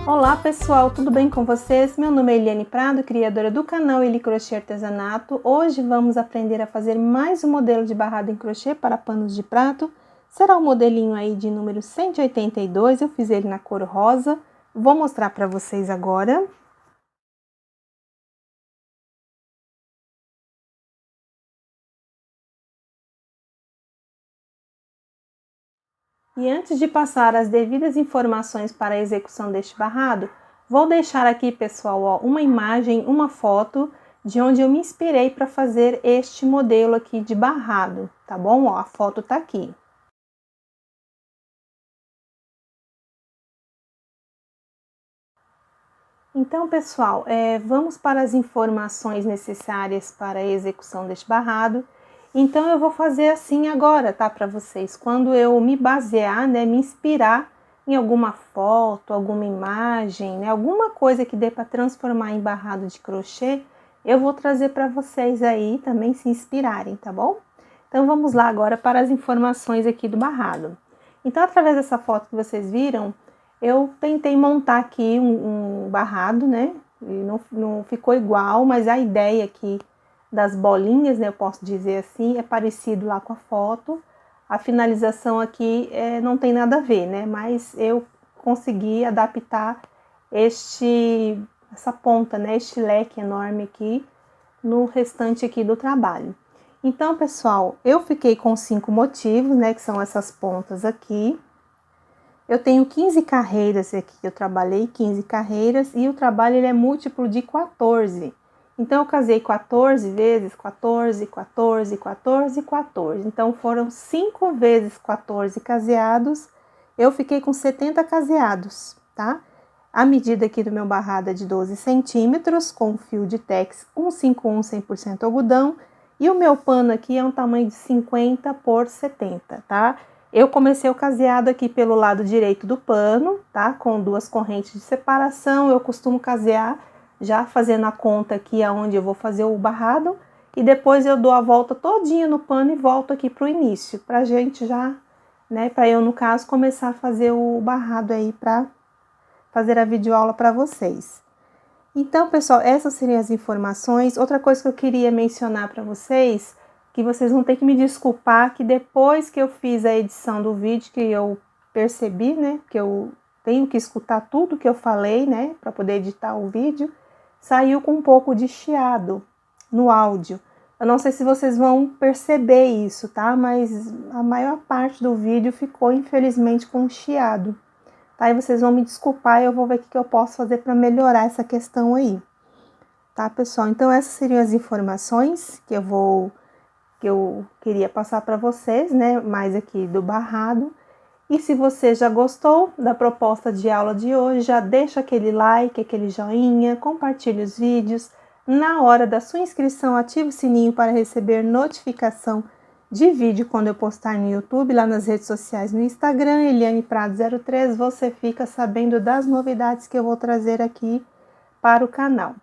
Olá pessoal, tudo bem com vocês? Meu nome é Eliane Prado, criadora do canal Eli Crochê Artesanato. Hoje vamos aprender a fazer mais um modelo de barrado em crochê para panos de prato. Será um modelinho aí de número 182, eu fiz ele na cor rosa. Vou mostrar para vocês agora. E antes de passar as devidas informações para a execução deste barrado, vou deixar aqui, pessoal, ó, uma imagem, uma foto de onde eu me inspirei para fazer este modelo aqui de barrado, tá bom? Ó, a foto tá aqui. Então, pessoal, vamos para as informações necessárias para a execução deste barrado. Então, eu vou fazer assim agora, tá? Para vocês, quando eu me basear, né, me inspirar em alguma foto, alguma imagem, né, alguma coisa que dê para transformar em barrado de crochê, eu vou trazer para vocês aí também se inspirarem, tá bom? Então, vamos lá agora para as informações aqui do barrado. Então, através dessa foto que vocês viram, eu tentei montar aqui um barrado, né? E não ficou igual, mas a ideia aqui das bolinhas, né? Eu posso dizer assim, é parecido lá com a foto. A finalização aqui não tem nada a ver, né? Mas eu consegui adaptar essa ponta, né? Este leque enorme aqui no restante aqui do trabalho. Então, pessoal, eu fiquei com 5 motivos, né? Que são essas pontas aqui. Eu tenho 15 carreiras aqui, eu trabalhei 15 carreiras e o trabalho ele é múltiplo de 14. Então, eu casei 14 vezes 14, 14, 14, 14. Então, foram 5 vezes 14 caseados, eu fiquei com 70 caseados, tá? A medida aqui do meu barrado é de 12 centímetros, com fio de tex 151 100% algodão. E o meu pano aqui é um tamanho de 50 por 70, tá? Eu comecei o caseado aqui pelo lado direito do pano, tá? Com 2 correntes de separação. Eu costumo casear já fazendo a conta aqui aonde eu vou fazer o barrado. E depois eu dou a volta todinha no pano e volto aqui pro início. Pra gente já, né? Pra eu, no caso, começar a fazer o barrado aí pra fazer a videoaula pra vocês. Então, pessoal, essas seriam as informações. Outra coisa que eu queria mencionar pra vocês, que vocês vão ter que me desculpar, que depois que eu fiz a edição do vídeo, que eu percebi, né, que eu tenho que escutar tudo que eu falei, né, para poder editar o vídeo, saiu com um pouco de chiado no áudio. Eu não sei se vocês vão perceber isso, tá? Mas a maior parte do vídeo ficou, infelizmente, com chiado. Tá? E vocês vão me desculpar e eu vou ver o que eu posso fazer para melhorar essa questão aí. Tá, pessoal? Então, essas seriam as informações que eu queria passar para vocês, né, mais aqui do barrado. E se você já gostou da proposta de aula de hoje, já deixa aquele like, aquele joinha, compartilhe os vídeos. Na hora da sua inscrição, ative o sininho para receber notificação de vídeo quando eu postar no YouTube, lá nas redes sociais, no Instagram, Eliane Prado 03, você fica sabendo das novidades que eu vou trazer aqui para o canal.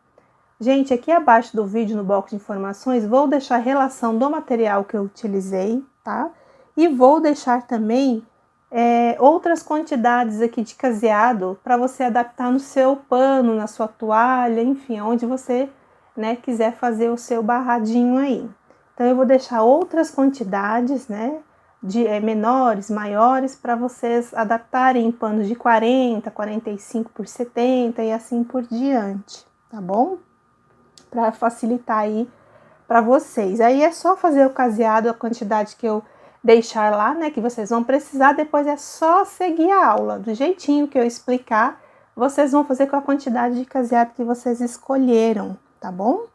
Gente, aqui abaixo do vídeo, no box de informações, vou deixar a relação do material que eu utilizei, tá? E vou deixar também outras quantidades aqui de caseado para você adaptar no seu pano, na sua toalha, enfim, onde você né, quiser fazer o seu barradinho aí. Então, eu vou deixar outras quantidades, né, de menores, maiores, para vocês adaptarem em panos de 40, 45 por 70 e assim por diante, tá bom? Para facilitar aí para vocês. Aí é só fazer o caseado, a quantidade que eu deixar lá, né, que vocês vão precisar, depois é só seguir a aula, do jeitinho que eu explicar, vocês vão fazer com a quantidade de caseado que vocês escolheram, tá bom?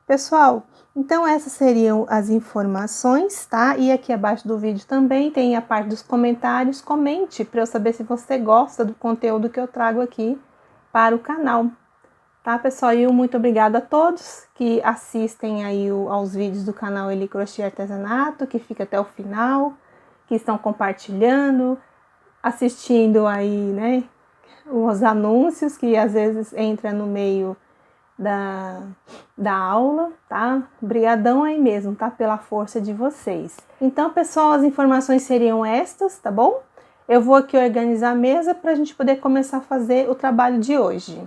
Pessoal, então essas seriam as informações, tá? E aqui abaixo do vídeo também tem a parte dos comentários, comente para eu saber se você gosta do conteúdo que eu trago aqui para o canal. Tá, pessoal? E muito obrigada a todos que assistem aí aos vídeos do canal Eli Crochê Artesanato, que fica até o final, que estão compartilhando, assistindo aí, né, os anúncios que às vezes entra no meio da aula, tá? Obrigadão aí mesmo, tá? Pela força de vocês. Então, pessoal, as informações seriam estas, tá bom? Eu vou aqui organizar a mesa para a gente poder começar a fazer o trabalho de hoje.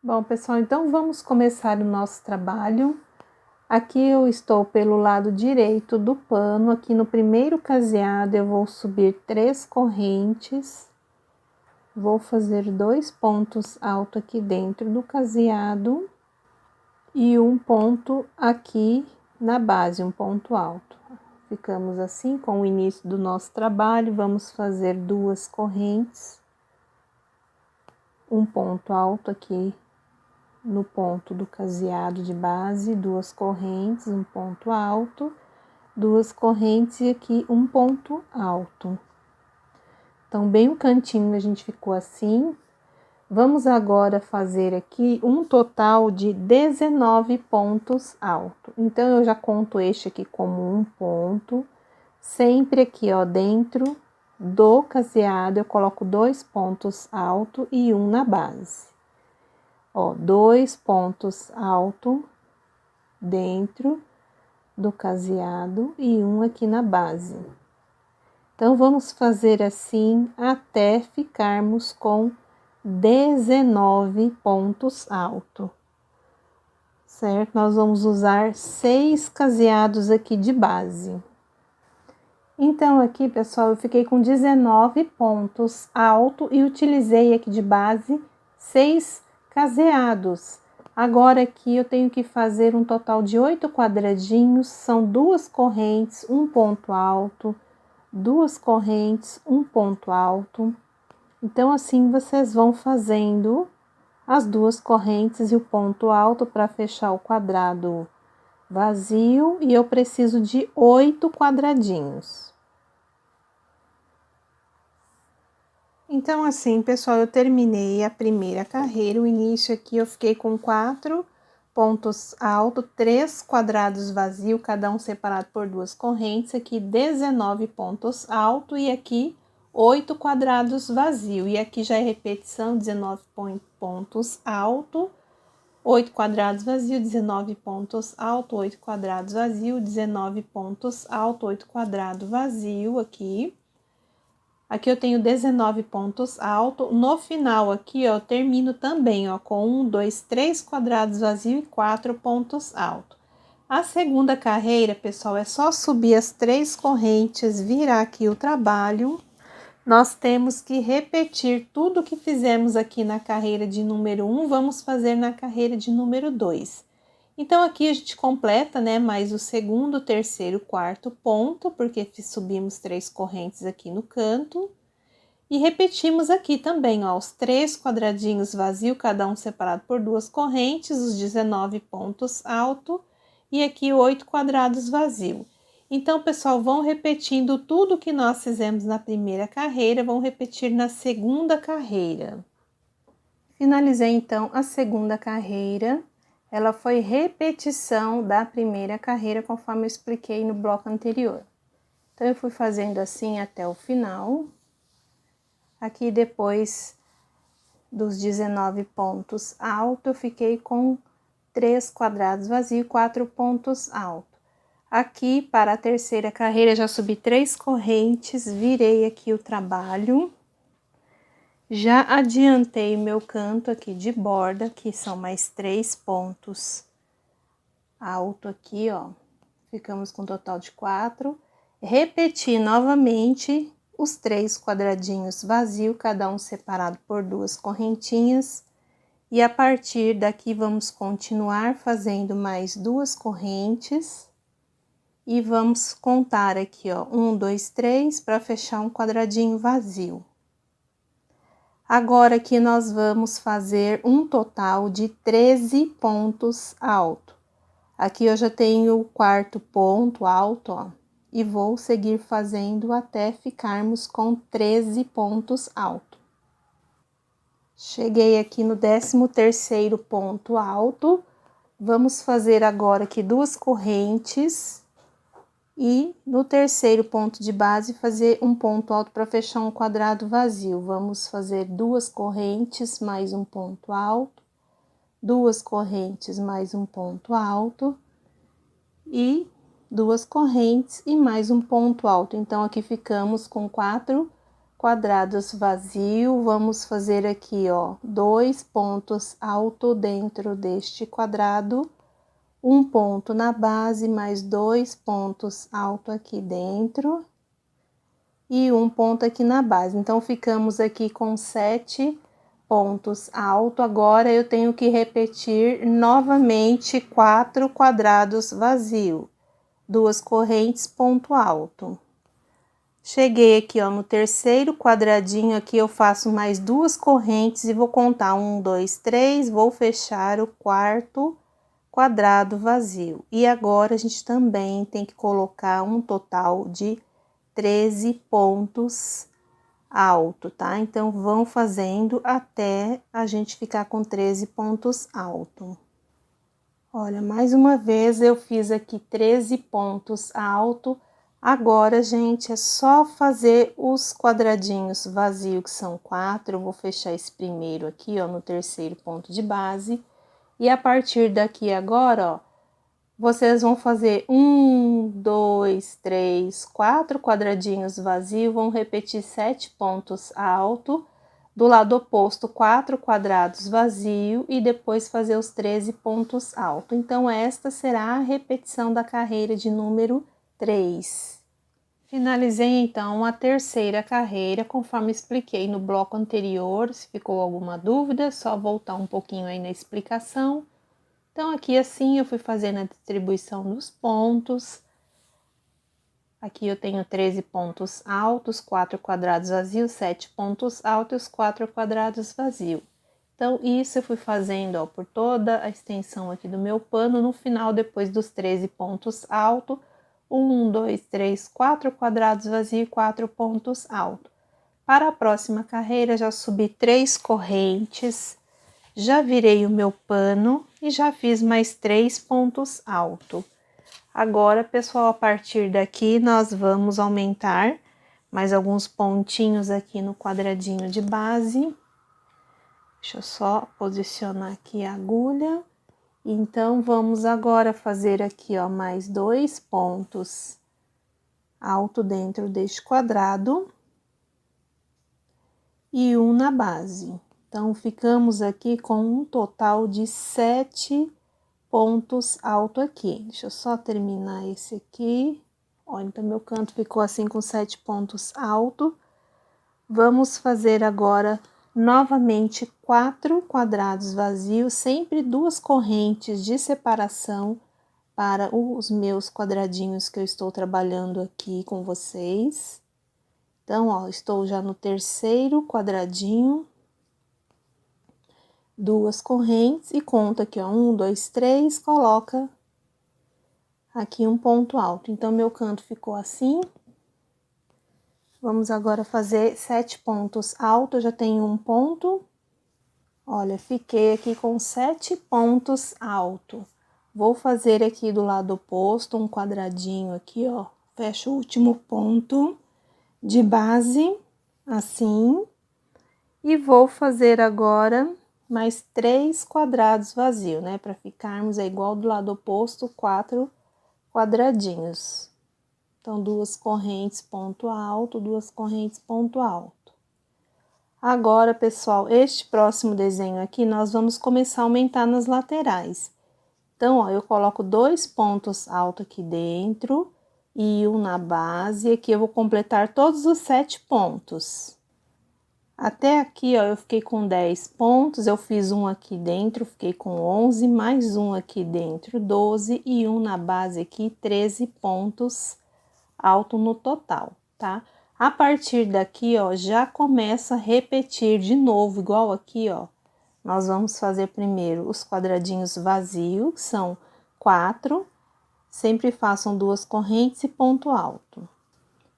Bom, pessoal, então vamos começar o nosso trabalho. Aqui eu estou pelo lado direito do pano, aqui no primeiro caseado eu vou subir 3 correntes, vou fazer 2 pontos altos aqui dentro do caseado e um ponto aqui na base, um ponto alto. Ficamos assim com o início do nosso trabalho, vamos fazer 2 correntes, um ponto alto aqui no ponto do caseado de base, 2 correntes, um ponto alto, 2 correntes e aqui um ponto alto. Então, bem o cantinho a gente ficou assim. Vamos agora fazer aqui um total de 19 pontos altos. Então, eu já conto este aqui como um ponto. Sempre aqui, ó, dentro do caseado, eu coloco 2 pontos altos e um na base. Ó, 2 pontos altos dentro do caseado e um aqui na base. Então, vamos fazer assim até ficarmos com 19 pontos altos, certo? Nós vamos usar 6 caseados aqui de base. Então, aqui, pessoal, eu fiquei com 19 pontos altos e utilizei aqui de base 6 caseados. Agora aqui eu tenho que fazer um total de 8 quadradinhos, são 2 correntes, um ponto alto, 2 correntes, um ponto alto. Então, assim vocês vão fazendo as 2 correntes e o ponto alto para fechar o quadrado vazio, e eu preciso de 8 quadradinhos. Então, assim, pessoal, eu terminei a primeira carreira. O início aqui eu fiquei com 4 pontos altos, 3 quadrados vazios, cada um separado por 2 correntes. Aqui 19 pontos altos e aqui 8 quadrados vazios. E aqui já é repetição, 19 pontos altos, 8 quadrados vazios, 19 pontos altos, 8 quadrados vazios, 19 pontos altos, 8 quadrados vazios aqui. Aqui eu tenho 19 pontos altos. No final aqui, ó, eu termino também, ó, com 1, 2, 3 quadrados vazios e 4 pontos altos. A segunda carreira, pessoal, é só subir as 3 correntes, virar aqui o trabalho. Nós temos que repetir tudo que fizemos aqui na carreira de número 1, vamos fazer na carreira de número 2. Então, aqui a gente completa, né, mais o segundo, terceiro, quarto ponto, porque subimos 3 correntes aqui no canto. E repetimos aqui também, ó, os 3 quadradinhos vazios, cada um separado por 2 correntes, os 19 pontos altos, e aqui 8 quadrados vazios. Então, pessoal, vão repetindo tudo que nós fizemos na primeira carreira, vão repetir na segunda carreira. Finalizei, então, a segunda carreira. Ela foi repetição da primeira carreira, conforme eu expliquei no bloco anterior. Então, eu fui fazendo assim até o final. Aqui, depois dos 19 pontos altos, eu fiquei com 3 quadrados vazios e 4 pontos altos. Aqui, para a terceira carreira, já subi 3 correntes, virei aqui o trabalho. Já adiantei meu canto aqui de borda, que são mais 3 pontos alto aqui, ó. Ficamos com um total de 4. Repeti novamente os 3 quadradinhos vazios, cada um separado por 2 correntinhas. E a partir daqui, vamos continuar fazendo mais 2 correntes. E vamos contar aqui, ó, 1, 2, 3, para fechar um quadradinho vazio. Agora aqui nós vamos fazer um total de 13 pontos altos. Aqui eu já tenho o 4º ponto alto, ó, e vou seguir fazendo até ficarmos com 13 pontos altos. Cheguei aqui no 13º ponto alto, vamos fazer agora aqui 2 correntes. E no 3º ponto de base, fazer um ponto alto para fechar um quadrado vazio. Vamos fazer 2 correntes, mais um ponto alto, 2 correntes, mais um ponto alto, e 2 correntes e mais um ponto alto. Então, aqui ficamos com 4 quadrados vazios. Vamos fazer aqui, ó, 2 pontos altos dentro deste quadrado. Um ponto na base, mais 2 pontos alto aqui dentro. E um ponto aqui na base. Então, ficamos aqui com 7 pontos alto. Agora, eu tenho que repetir novamente 4 quadrados vazios. 2 correntes, ponto alto. Cheguei aqui, ó, no 3º quadradinho aqui, eu faço mais 2 correntes e vou contar 1, 2, 3, vou fechar o 4º quadrado vazio. E agora, a gente também tem que colocar um total de 13 pontos alto, tá? Então, vão fazendo até a gente ficar com 13 pontos alto. Olha, mais uma vez eu fiz aqui 13 pontos alto. Agora, gente, é só fazer os quadradinhos vazios, que são 4. Eu vou fechar esse primeiro aqui, ó, no 3º ponto de base. E a partir daqui agora, ó, vocês vão fazer 1, 2, 3, 4 quadradinhos vazios, vão repetir 7 pontos altos, do lado oposto 4 quadrados vazios e depois fazer os 13 pontos altos. Então, esta será a repetição da carreira de número 3. Finalizei, então, a 3ª carreira, conforme expliquei no bloco anterior. Se ficou alguma dúvida, é só voltar um pouquinho aí na explicação. Então, aqui assim, eu fui fazendo a distribuição dos pontos. Aqui eu tenho 13 pontos altos, 4 quadrados vazios, 7 pontos altos, 4 quadrados vazios. Então, isso eu fui fazendo, ó, por toda a extensão aqui do meu pano. No final, depois dos 13 pontos altos, 1, 2, 3, 4 quadrados vazios e 4 pontos altos. Para a próxima carreira, já subi 3 correntes, já virei o meu pano e já fiz mais 3 pontos altos. Agora, pessoal, a partir daqui, nós vamos aumentar mais alguns pontinhos aqui no quadradinho de base. Deixa eu só posicionar aqui a agulha. Então, vamos agora fazer aqui, ó, mais 2 pontos alto dentro deste quadrado e um na base. Então, ficamos aqui com um total de 7 pontos alto aqui. Deixa eu só terminar esse aqui. Olha, então, meu canto ficou assim com 7 pontos alto. Vamos fazer agora novamente 4 quadrados vazios, sempre 2 correntes de separação para os meus quadradinhos que eu estou trabalhando aqui com vocês. Então, ó, estou já no 3º quadradinho, 2 correntes e conta aqui, ó, 1, 2, 3, coloca aqui um ponto alto. Então, meu canto ficou assim. Vamos agora fazer 7 pontos altos, eu já tenho um ponto. Olha, fiquei aqui com 7 pontos altos. Vou fazer aqui do lado oposto um quadradinho aqui, ó. Fecho o último ponto de base, assim. E vou fazer agora mais 3 quadrados vazios, né? Para ficarmos igual do lado oposto, 4 quadradinhos. Então, 2 correntes, ponto alto, 2 correntes, ponto alto. Agora, pessoal, este próximo desenho aqui, nós vamos começar a aumentar nas laterais. Então, ó, eu coloco 2 pontos altos aqui dentro e um na base, e aqui eu vou completar todos os 7 pontos. Até aqui, ó, eu fiquei com 10 pontos, eu fiz um aqui dentro, fiquei com 11, mais um aqui dentro, 12, e um na base aqui, 13 pontos alto no total, tá? A partir daqui, ó, já começa a repetir de novo, igual aqui, ó. Nós vamos fazer primeiro os quadradinhos vazios, que são 4, sempre façam 2 correntes e ponto alto.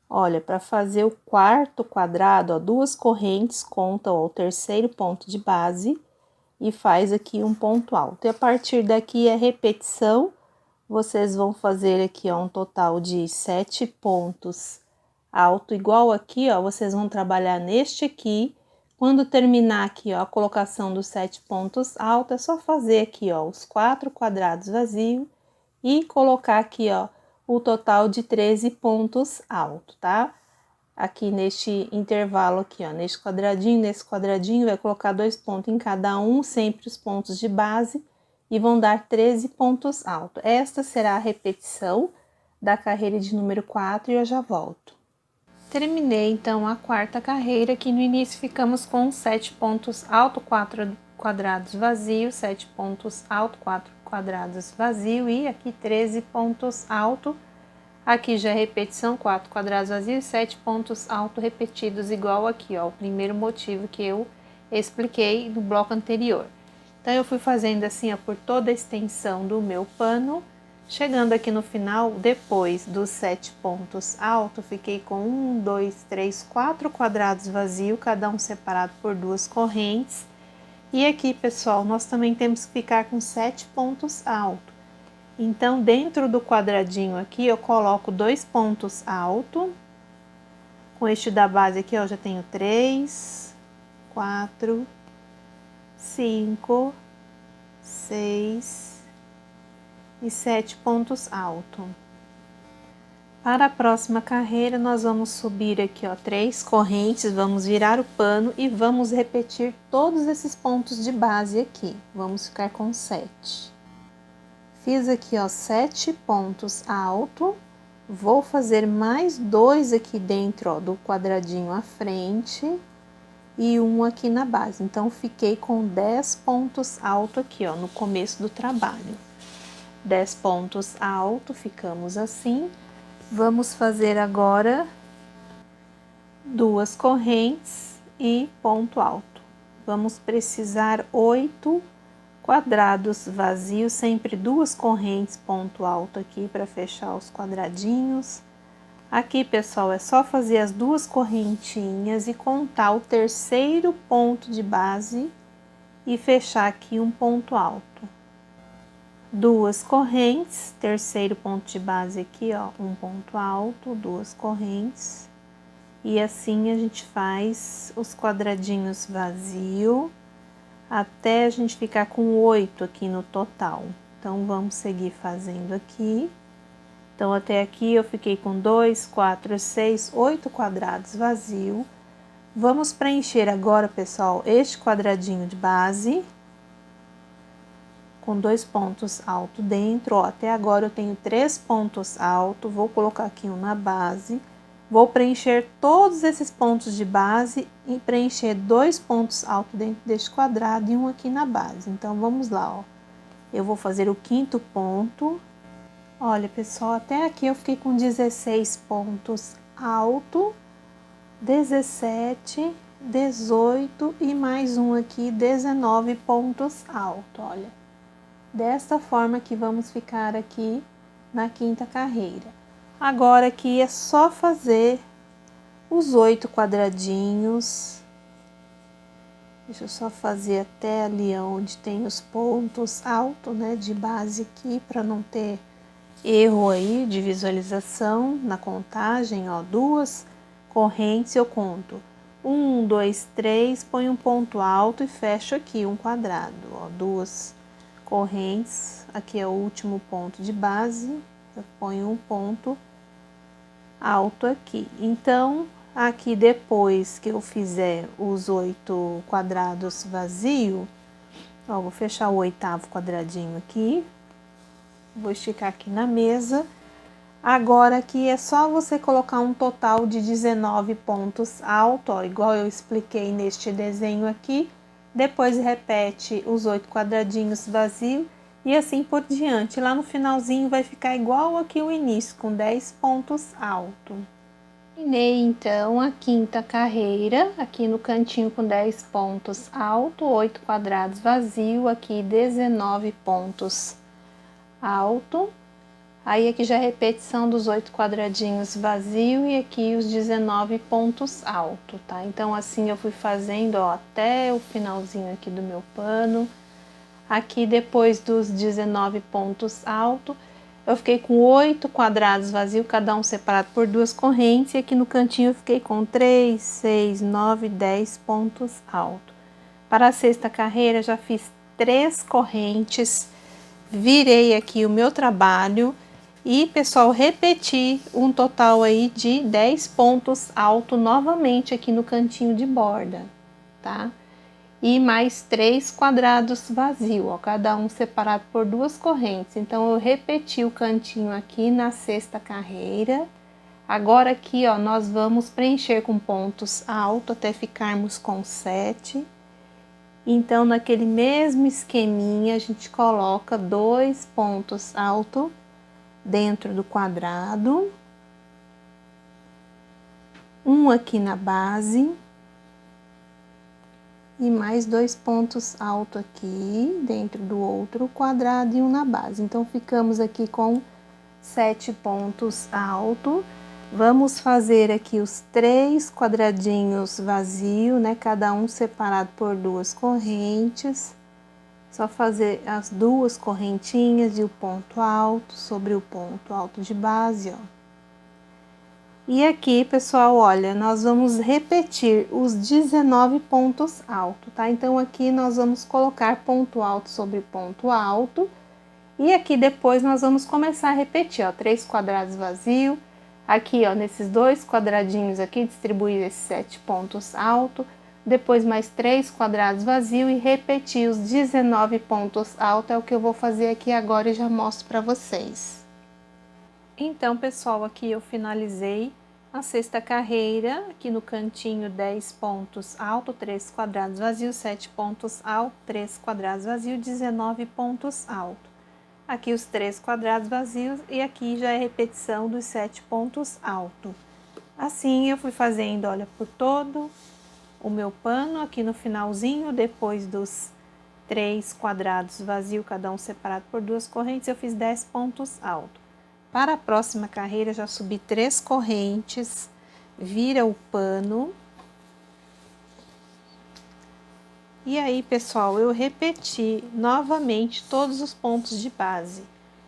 Olha, para fazer o quarto quadrado, ó, 2 correntes, conta ó, o terceiro ponto de base e faz aqui um ponto alto. E a partir daqui é repetição, vocês vão fazer aqui, ó, um total de 7 pontos alto, igual aqui, ó, vocês vão trabalhar neste aqui. Quando terminar aqui, ó, a colocação dos 7 pontos altos, é só fazer aqui, ó, os 4 quadrados vazios e colocar aqui, ó, o total de 13 pontos alto, tá? Aqui neste intervalo aqui, ó, nesse quadradinho, vai colocar 2 pontos em cada um, sempre os pontos de base, e vão dar 13 pontos altos. Esta será a repetição da carreira de número 4 e eu já volto. Terminei, então, a quarta carreira, que no início ficamos com 7 pontos alto, 4 quadrados vazios, 7 pontos alto, 4 quadrados vazios e aqui 13 pontos alto. Aqui já é repetição, 4 quadrados vazios, 7 pontos alto repetidos, igual aqui, ó, o primeiro motivo que eu expliquei no bloco anterior. Então, eu fui fazendo assim, ó, por toda a extensão do meu pano. Chegando aqui no final, depois dos 7 pontos altos, fiquei com 1, 2, 3, 4 quadrados vazios, cada um separado por 2 correntes. E aqui, pessoal, nós também temos que ficar com 7 pontos altos. Então, dentro do quadradinho aqui, eu coloco 2 pontos altos. Com este da base aqui, ó, já tenho 3, 4, 5, 6 e 7 pontos altos. Para a próxima carreira, nós vamos subir aqui, ó, 3 correntes, vamos virar o pano e vamos repetir todos esses pontos de base aqui. Vamos ficar com 7. Fiz aqui, ó, 7 pontos altos. Vou fazer mais 2 aqui dentro, ó, do quadradinho à frente e um aqui na base. Então, fiquei com 10 pontos altos aqui, ó, no começo do trabalho. 10 pontos altos, ficamos assim. Vamos fazer agora 2 correntes e ponto alto. Vamos precisar 8 quadrados vazios, sempre 2 correntes, ponto alto aqui para fechar os quadradinhos. Aqui, pessoal, é só fazer as 2 correntinhas e contar o terceiro ponto de base e fechar aqui um ponto alto. 2 correntes, terceiro ponto de base aqui, ó, um ponto alto, 2 correntes. E assim a gente faz os quadradinhos vazios até a gente ficar com 8 aqui no total. Então, vamos seguir fazendo aqui. Então, até aqui eu fiquei com 2, 4, 6, 8 quadrados vazios. Vamos preencher agora, pessoal, este quadradinho de base com 2 pontos altos dentro, ó, até agora eu tenho 3 pontos altos, vou colocar aqui um na base, vou preencher todos esses pontos de base e preencher 2 pontos altos dentro deste quadrado e um aqui na base. Então, vamos lá, ó, eu vou fazer o 5º ponto. Olha, pessoal, até aqui eu fiquei com 16 pontos altos, 17, 18 e mais um aqui, 19 pontos altos, olha. Desta forma que vamos ficar aqui na 5ª carreira. Agora aqui é só fazer os 8 quadradinhos. Deixa eu só fazer até ali onde tem os pontos altos, né, de base aqui, para não ter erro aí de visualização na contagem, ó, 2 correntes eu conto. 1, 2, 3, põe um ponto alto e fecho aqui um quadrado, ó, 2 correntes, aqui é o último ponto de base, eu ponho um ponto alto aqui. Então, Aqui, depois que eu fizer os 8 quadrados vazio, ó, vou fechar o 8º quadradinho aqui, vou esticar aqui na mesa. Agora aqui é só você colocar um total de 19 pontos alto, ó, igual eu expliquei neste desenho aqui. Depois repete os 8 quadradinhos vazios e assim por diante. Lá no finalzinho vai ficar igual aqui o início, com 10 pontos alto. Terminei então a 5ª carreira, aqui no cantinho com 10 pontos alto, 8 quadrados vazio, aqui 19 pontos alto. Aí aqui já é repetição dos 8 quadradinhos vazio e aqui os 19 pontos alto, tá? Então assim eu fui fazendo, ó, até o finalzinho aqui do meu pano. Aqui depois dos 19 pontos alto, eu fiquei com 8 quadrados vazios, cada um separado por 2 correntes, e aqui no cantinho eu fiquei com 3, 6, 9, 10 pontos alto. Para a 6ª carreira já fiz 3 correntes, virei aqui o meu trabalho e, pessoal, repeti um total aí de 10 pontos alto novamente aqui no cantinho de borda, tá? E mais 3 quadrados vazios, ó, cada um separado por 2 correntes. Então, eu repeti o cantinho aqui na 6ª carreira. Agora aqui, ó, nós vamos preencher com pontos altos até ficarmos com 7. Então, naquele mesmo esqueminha, a gente coloca 2 pontos altos dentro do quadrado, um aqui na base e mais 2 pontos altos aqui dentro do outro quadrado e um na base. Então, ficamos aqui com 7 pontos altos. Vamos fazer aqui os 3 quadradinhos vazios, né? Cada um separado por 2 correntes. Só fazer as 2 correntinhas e o ponto alto sobre o ponto alto de base, ó. E aqui, pessoal, olha, nós vamos repetir os 19 pontos altos, tá? Então, aqui nós vamos colocar ponto alto sobre ponto alto. E aqui depois nós vamos começar a repetir, ó, 3 quadrados vazios. Aqui, ó, nesses 2 quadradinhos aqui, distribuir esses 7 pontos altos. Depois mais 3 quadrados vazios e repetir os 19 pontos altos. É o que eu vou fazer aqui agora e já mostro para vocês. Então, pessoal, aqui eu finalizei a 6ª carreira, aqui no cantinho 10 pontos alto, 3 quadrados vazios, 7 pontos alto, 3 quadrados vazios, 19 pontos alto. Aqui os 3 quadrados vazios e aqui já é repetição dos 7 pontos alto. Assim eu fui fazendo, olha, por todo o meu pano, aqui no finalzinho, depois dos 3 quadrados vazios, cada um separado por 2 correntes, eu fiz 10 pontos alto. Para a próxima carreira, já subi 3 correntes, vira o pano. E aí, pessoal, eu repeti novamente todos os pontos de base,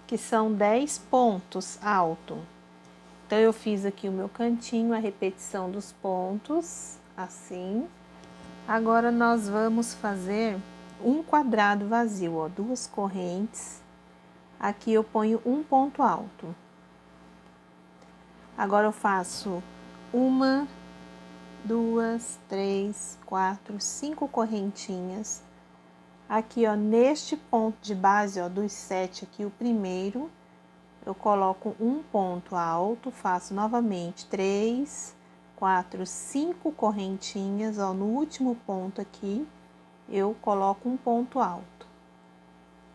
que são 10 pontos alto. Então, eu fiz aqui o meu cantinho, a repetição dos pontos, assim. Agora, nós vamos fazer um quadrado vazio, ó, 2 correntes. Aqui eu ponho um ponto alto. Agora, eu faço 1, 2, 3, 4, 5 correntinhas. Aqui, ó, neste ponto de base, ó, dos 7 aqui, o primeiro, eu coloco um ponto alto, faço novamente 3, 4, 5 correntinhas, ó, no último ponto aqui, eu coloco um ponto alto.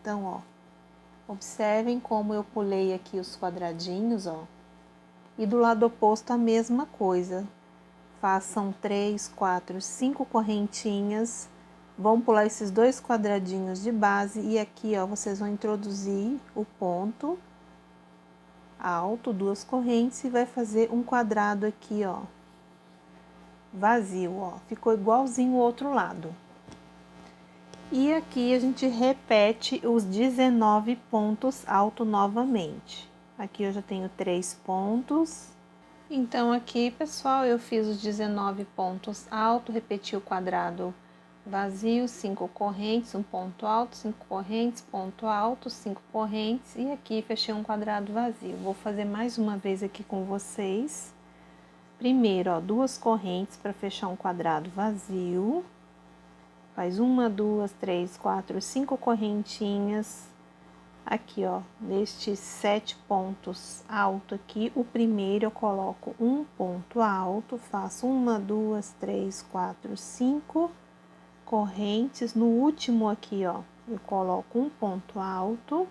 Então, ó, observem como eu pulei aqui os quadradinhos, ó, e do lado oposto a mesma coisa. Façam 3, 4, 5 correntinhas, vão pular esses 2 quadradinhos de base e aqui, ó, vocês vão introduzir o ponto alto, 2 correntes e vai fazer um quadrado aqui, ó, vazio, ó, ficou igualzinho o outro lado. E aqui a gente repete os 19 pontos alto novamente. Aqui eu já tenho 3 pontos. Então, aqui, pessoal, eu fiz os 19 pontos alto, repeti o quadrado vazio, 5 correntes, um ponto alto, 5 correntes, ponto alto, 5 correntes, e aqui fechei um quadrado vazio. Vou fazer mais uma vez aqui com vocês. primeiro, ó, 2 correntes para fechar um quadrado vazio. Faz 1, 2, 3, 4, 5 correntinhas. Aqui, ó, nestes 7 pontos altos aqui, o primeiro eu coloco um ponto alto, faço 1, 2, 3, 4, 5 correntes. No último aqui, ó, eu coloco um ponto alto,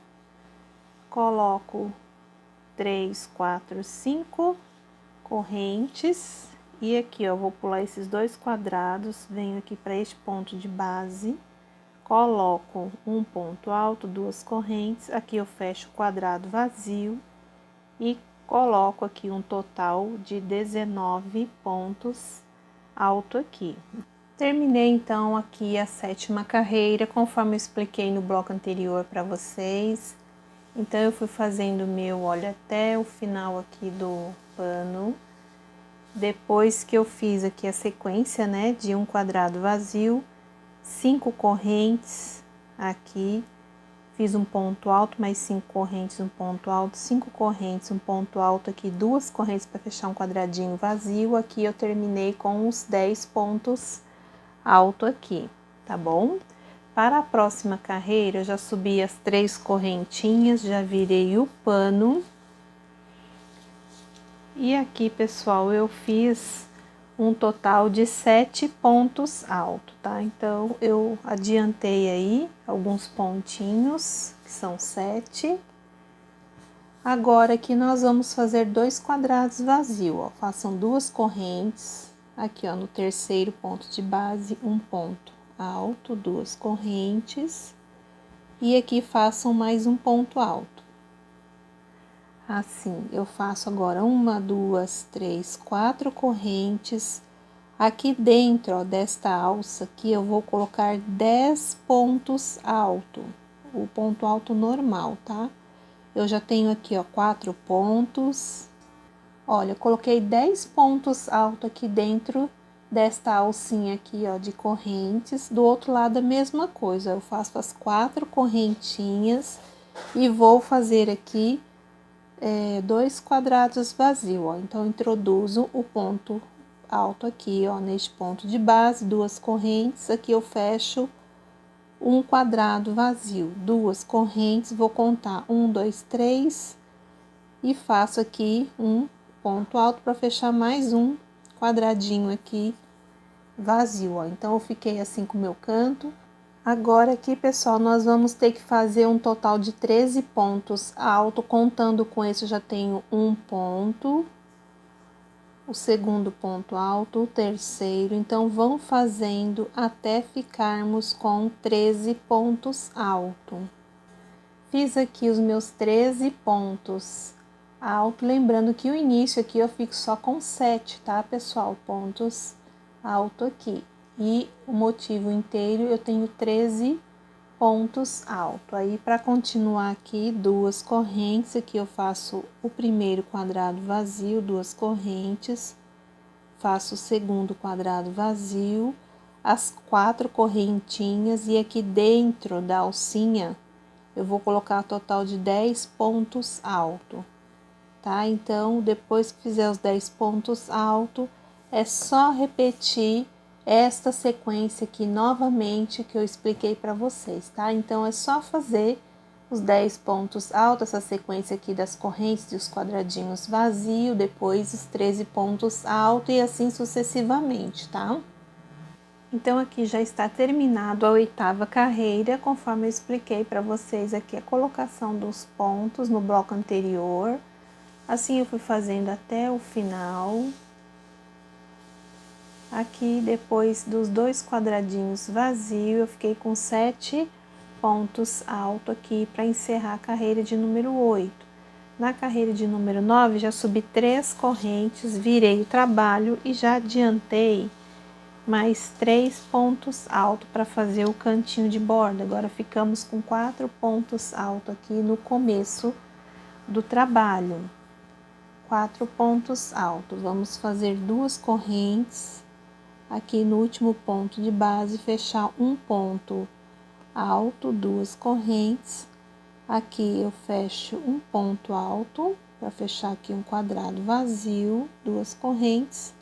coloco 3, 4, 5 correntes, e aqui, ó, vou pular esses 2 quadrados, venho aqui para este ponto de base, coloco um ponto alto, 2 correntes, aqui eu fecho o quadrado vazio e coloco aqui um total de 19 pontos alto aqui. Terminei então aqui a 7ª carreira, conforme eu expliquei no bloco anterior para vocês. Então eu fui fazendo o meu, olha, até o final aqui do pano. Depois que eu fiz aqui a sequência, né, de um quadrado vazio, 5 correntes aqui, fiz um ponto alto, mais 5 correntes, um ponto alto, 5 correntes, um ponto alto aqui, 2 correntes para fechar um quadradinho vazio. Aqui eu terminei com os 10 pontos alto aqui, tá bom? Para a próxima carreira, eu já subi as 3 correntinhas, já virei o pano. E aqui, pessoal, eu fiz um total de 7 pontos altos, tá? Então, eu adiantei aí alguns pontinhos, que são 7. Agora aqui nós vamos fazer 2 quadrados vazios, ó. Façam 2 correntes, aqui, ó, no terceiro ponto de base, um ponto alto, 2 correntes, e aqui façam mais um ponto alto. Assim, eu faço agora 1, 2, 3, 4 correntes. Aqui dentro, ó, desta alça aqui, eu vou colocar 10 pontos alto, o ponto alto normal, tá? Eu já tenho aqui, ó, 4 pontos. Olha, eu coloquei 10 pontos alto aqui dentro desta alcinha aqui, ó, de correntes. Do outro lado a mesma coisa, eu faço as 4 correntinhas e vou fazer aqui 2 quadrados vazios, ó. Então, introduzo o ponto alto aqui, ó, neste ponto de base, 2 correntes, aqui eu fecho um quadrado vazio, 2 correntes, vou contar 1, 2, 3 e faço aqui um ponto alto para fechar mais um quadradinho aqui vazio, ó. Então, eu fiquei assim com o meu canto. Agora aqui, pessoal, nós vamos ter que fazer um total de 13 pontos alto, contando com esse eu já tenho um ponto, o segundo ponto alto, o terceiro, então vão fazendo até ficarmos com 13 pontos alto. Fiz aqui os meus 13 pontos alto, lembrando que o início aqui eu fico só com 7, tá, pessoal? Pontos alto aqui. E o motivo inteiro eu tenho 13 pontos alto. Aí, para continuar aqui, 2 correntes, aqui eu faço o primeiro quadrado vazio, 2 correntes, faço o segundo quadrado vazio, as 4 correntinhas, e aqui dentro da alcinha eu vou colocar total de 10 pontos alto, tá? Então, depois que fizer os 10 pontos alto, é só repetir esta sequência aqui novamente que eu expliquei para vocês, tá? Então, é só fazer os 10 pontos altos, essa sequência aqui das correntes e os quadradinhos vazios, depois os 13 pontos altos e assim sucessivamente, tá? Então, aqui já está terminado a 8ª carreira, conforme eu expliquei para vocês aqui a colocação dos pontos no bloco anterior. Assim, eu fui fazendo até o final. Aqui, depois dos 2 quadradinhos vazios, eu fiquei com 7 pontos altos aqui para encerrar a carreira de número 8. Na carreira de número 9, já subi 3 correntes, virei o trabalho e já adiantei mais 3 pontos altos para fazer o cantinho de borda. Agora, ficamos com 4 pontos altos aqui no começo do trabalho. 4 pontos altos. Vamos fazer 2 correntes aqui no último ponto de base, fechar um ponto alto, 2 correntes. Aqui eu fecho um ponto alto, para fechar aqui um quadrado vazio, 2 correntes,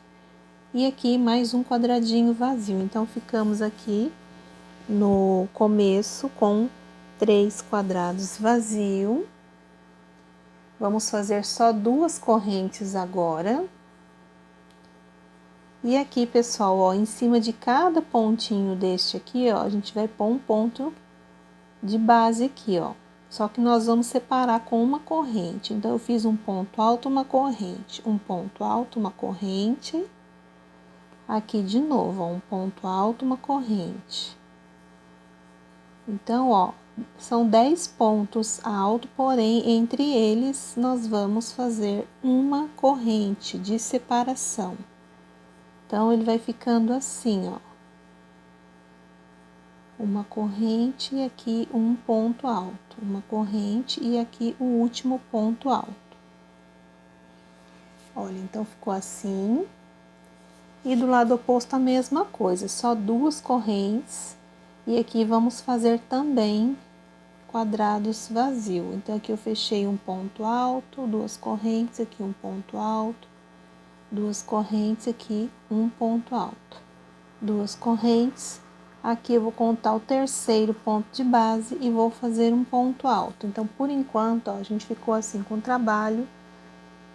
e aqui mais um quadradinho vazio. Então, ficamos aqui no começo com 3 quadrados vazios. Vamos fazer só 2 correntes agora. E aqui, pessoal, ó, em cima de cada pontinho deste aqui, ó, a gente vai pôr um ponto de base aqui, ó. Só que nós vamos separar com uma corrente. Então, eu fiz um ponto alto, uma corrente, um ponto alto, uma corrente. Aqui de novo, ó, um ponto alto, uma corrente. Então, ó, são 10 pontos altos, porém, entre eles, nós vamos fazer uma corrente de separação. Então, ele vai ficando assim, ó. Uma corrente e aqui um ponto alto. Uma corrente e aqui o último ponto alto. Olha, então ficou assim. E do lado oposto a mesma coisa, só 2 correntes. E aqui vamos fazer também quadrados vazios. Então, aqui eu fechei um ponto alto, 2 correntes, aqui um ponto alto, 2 correntes, aqui um ponto alto, 2 correntes, aqui eu vou contar o terceiro ponto de base e vou fazer um ponto alto. Então, por enquanto, ó, a gente ficou assim com o trabalho.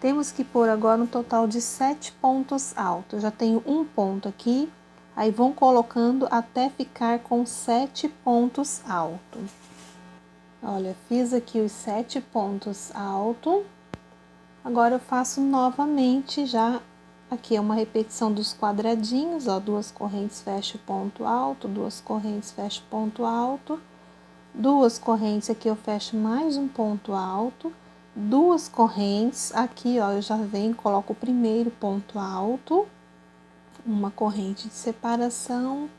Temos que pôr agora um total de 7 pontos altos. Eu já tenho um ponto aqui, aí vão colocando até ficar com 7 pontos altos. Olha, fiz aqui os 7 pontos altos. Agora eu faço novamente já, aqui é uma repetição dos quadradinhos, ó, 2 correntes, fecho ponto alto, 2 correntes, fecho ponto alto, 2 correntes, aqui eu fecho mais um ponto alto, 2 correntes, aqui, ó, eu já venho, coloco o primeiro ponto alto, uma corrente de separação,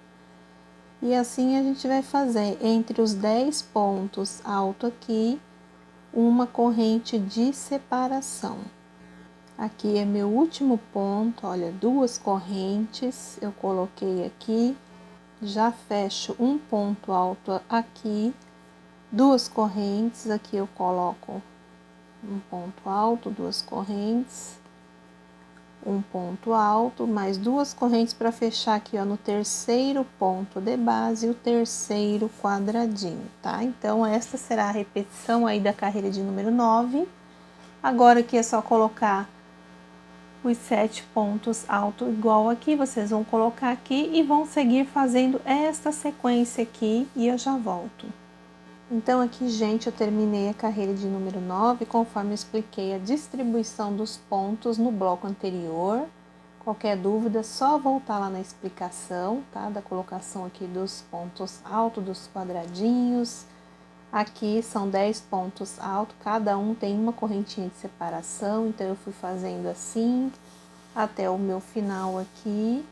e assim a gente vai fazer entre os 10 pontos altos aqui, uma corrente de separação. Aqui é meu último ponto, olha, 2 correntes, eu coloquei aqui, já fecho um ponto alto aqui, 2 correntes, aqui eu coloco um ponto alto, 2 correntes, um ponto alto, mais 2 correntes para fechar aqui, ó, no terceiro ponto de base, o terceiro quadradinho, tá? Então, esta será a repetição aí da carreira de número 9. Agora aqui é só colocar os 7 pontos altos igual aqui, vocês vão colocar aqui e vão seguir fazendo esta sequência aqui e eu já volto. Então, aqui, gente, eu terminei a carreira de número 9, conforme eu expliquei a distribuição dos pontos no bloco anterior. Qualquer dúvida, é só voltar lá na explicação, tá? Da colocação aqui dos pontos altos, dos quadradinhos. Aqui são 10 pontos altos, cada um tem uma correntinha de separação, então eu fui fazendo assim, até o meu final aqui.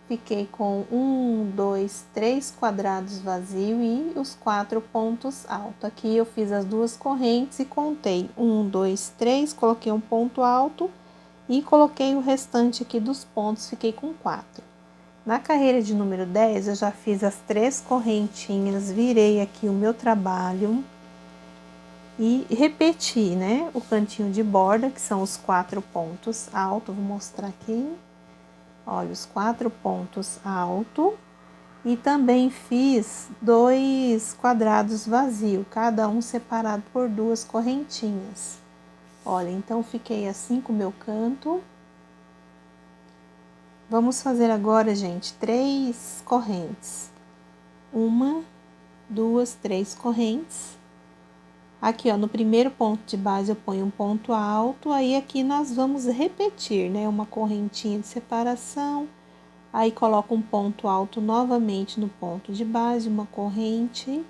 Fiquei com 1, 2, 3 quadrados vazios e os 4 pontos altos. Aqui eu fiz as 2 correntes e contei 1, 2, 3, coloquei um ponto alto e coloquei o restante aqui dos pontos, fiquei com 4. Na carreira de número 10, eu já fiz as 3 correntinhas, virei aqui o meu trabalho e repeti, né, o cantinho de borda, que são os 4 pontos altos, vou mostrar aqui. Olha, os 4 pontos altos e também fiz 2 quadrados vazios, cada um separado por 2 correntinhas. Olha, então fiquei assim com o meu canto. Vamos fazer agora, gente, 3 correntes. 1, 2, 3 correntes. Aqui, ó, no primeiro ponto de base eu ponho um ponto alto, aí aqui nós vamos repetir, né, uma correntinha de separação. Aí, coloco um ponto alto novamente no ponto de base, uma corrente,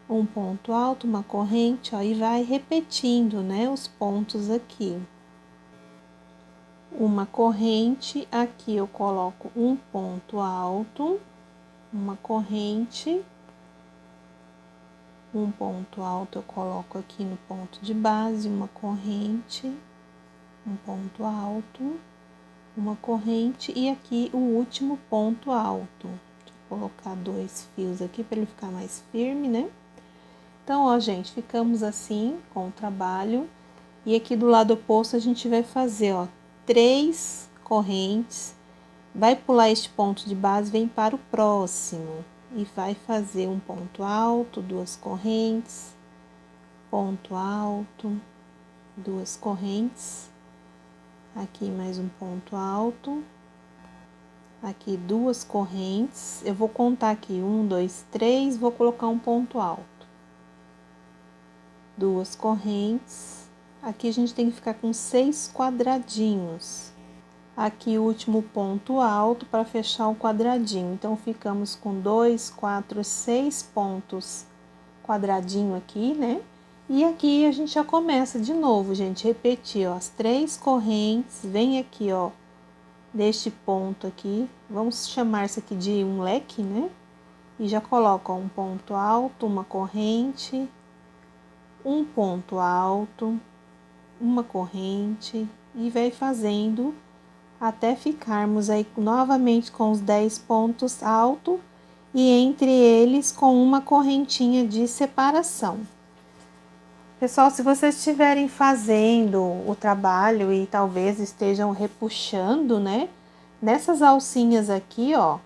um ponto alto, uma corrente, ó, e vai repetindo, né, os pontos aqui. Uma corrente, aqui eu coloco um ponto alto, uma corrente, um ponto alto eu coloco aqui no ponto de base, uma corrente, um ponto alto, uma corrente e aqui o último ponto alto. Vou colocar 2 fios aqui para ele ficar mais firme, né? Então, ó, gente, ficamos assim com o trabalho. E aqui do lado oposto a gente vai fazer, ó, 3 correntes. Vai pular este ponto de base, vem para o próximo. E vai fazer um ponto alto, 2 correntes, ponto alto, 2 correntes. Aqui mais um ponto alto. Aqui 2 correntes. Eu vou contar aqui 1, 2, 3, vou colocar um ponto alto. 2 correntes. Aqui a gente tem que ficar com 6 quadradinhos. Aqui o último ponto alto para fechar o quadradinho. Então, ficamos com 2, 4, 6 pontos quadradinho aqui, né? E aqui a gente já começa de novo, gente, repetir, ó, as 3 correntes, vem aqui, ó, deste ponto aqui, vamos chamar isso aqui de um leque, né? E já coloca um ponto alto, uma corrente, um ponto alto, uma corrente e vai fazendo até ficarmos aí novamente com os 10 pontos altos e entre eles com uma correntinha de separação. Pessoal, se vocês estiverem fazendo o trabalho e talvez estejam repuxando, né? Nessas alcinhas aqui, ó,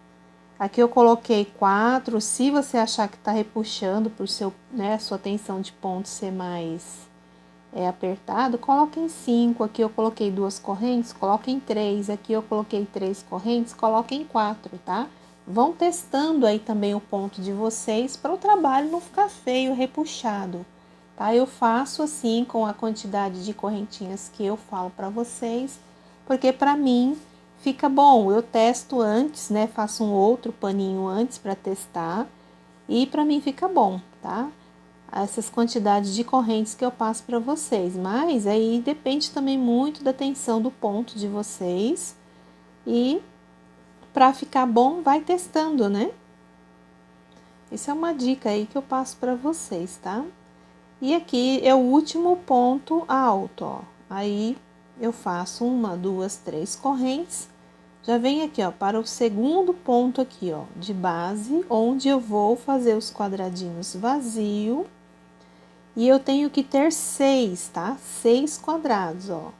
aqui eu coloquei 4, se você achar que tá repuxando por seu, né, sua tensão de ponto ser mais apertado, coloque em 5, aqui eu coloquei 2 correntes, coloque em 3, aqui eu coloquei 3 correntes, coloque em 4, tá? Vão testando aí também o ponto de vocês para o trabalho não ficar feio, repuxado, tá? Eu faço assim com a quantidade de correntinhas que eu falo para vocês, porque para mim fica bom. Eu testo antes, né? Faço um outro paninho antes para testar e para mim fica bom, tá? Essas quantidades de correntes que eu passo para vocês, mas aí depende também muito da tensão do ponto de vocês e para ficar bom vai testando, né? Isso é uma dica aí que eu passo para vocês, tá? E aqui é o último ponto alto, ó. Aí eu faço 1, 2, 3 correntes. Já vem aqui, ó, para o segundo ponto aqui, ó, de base, onde eu vou fazer os quadradinhos vazio. E eu tenho que ter 6, tá? 6 quadrados, ó.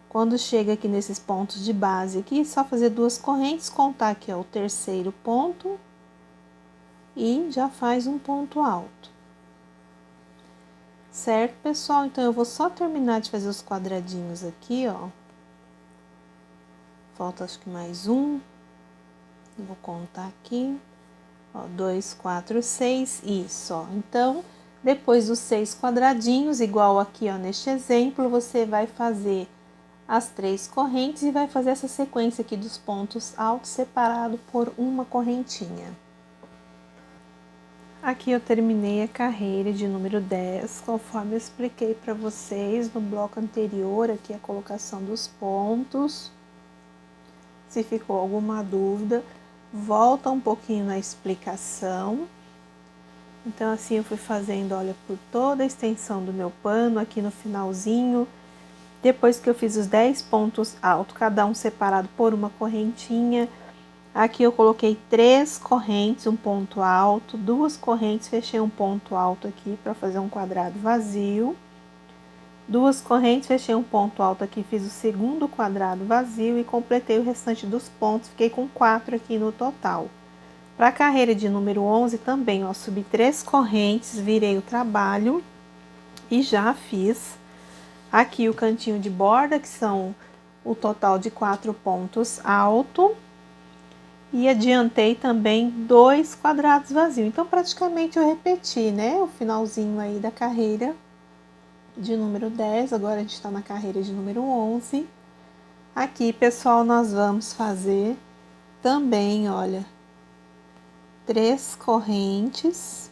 Quando chega aqui nesses pontos de base aqui, é só fazer 2 correntes, contar aqui, ó, o terceiro ponto e já faz um ponto alto. Certo, pessoal? Então, eu vou só terminar de fazer os quadradinhos aqui, ó. Falta, acho que mais um. Eu vou contar aqui. Ó, 2, 4, 6, isso, ó. Então, depois dos 6 quadradinhos, igual aqui, ó, neste exemplo, você vai fazer as 3 correntes e vai fazer essa sequência aqui dos pontos altos separado por uma correntinha. Aqui eu terminei a carreira de número 10, conforme eu expliquei para vocês no bloco anterior, aqui a colocação dos pontos. Se ficou alguma dúvida, volta um pouquinho na explicação. Então, assim, eu fui fazendo, olha, por toda a extensão do meu pano, aqui no finalzinho. Depois que eu fiz os 10 pontos altos, cada um separado por uma correntinha, aqui eu coloquei 3 correntes, um ponto alto, 2 correntes, fechei um ponto alto aqui para fazer um quadrado vazio. 2 correntes, fechei um ponto alto aqui, fiz o segundo quadrado vazio e completei o restante dos pontos, fiquei com 4 aqui no total. Para a carreira de número 11 também, ó, subi 3 correntes, virei o trabalho e já fiz aqui o cantinho de borda, que são o total de 4 pontos alto. E adiantei também 2 quadrados vazios. Então, praticamente eu repeti, né? O finalzinho aí da carreira de número 10. Agora a gente está na carreira de número 11. Aqui, pessoal, nós vamos fazer também, olha, 3 correntes.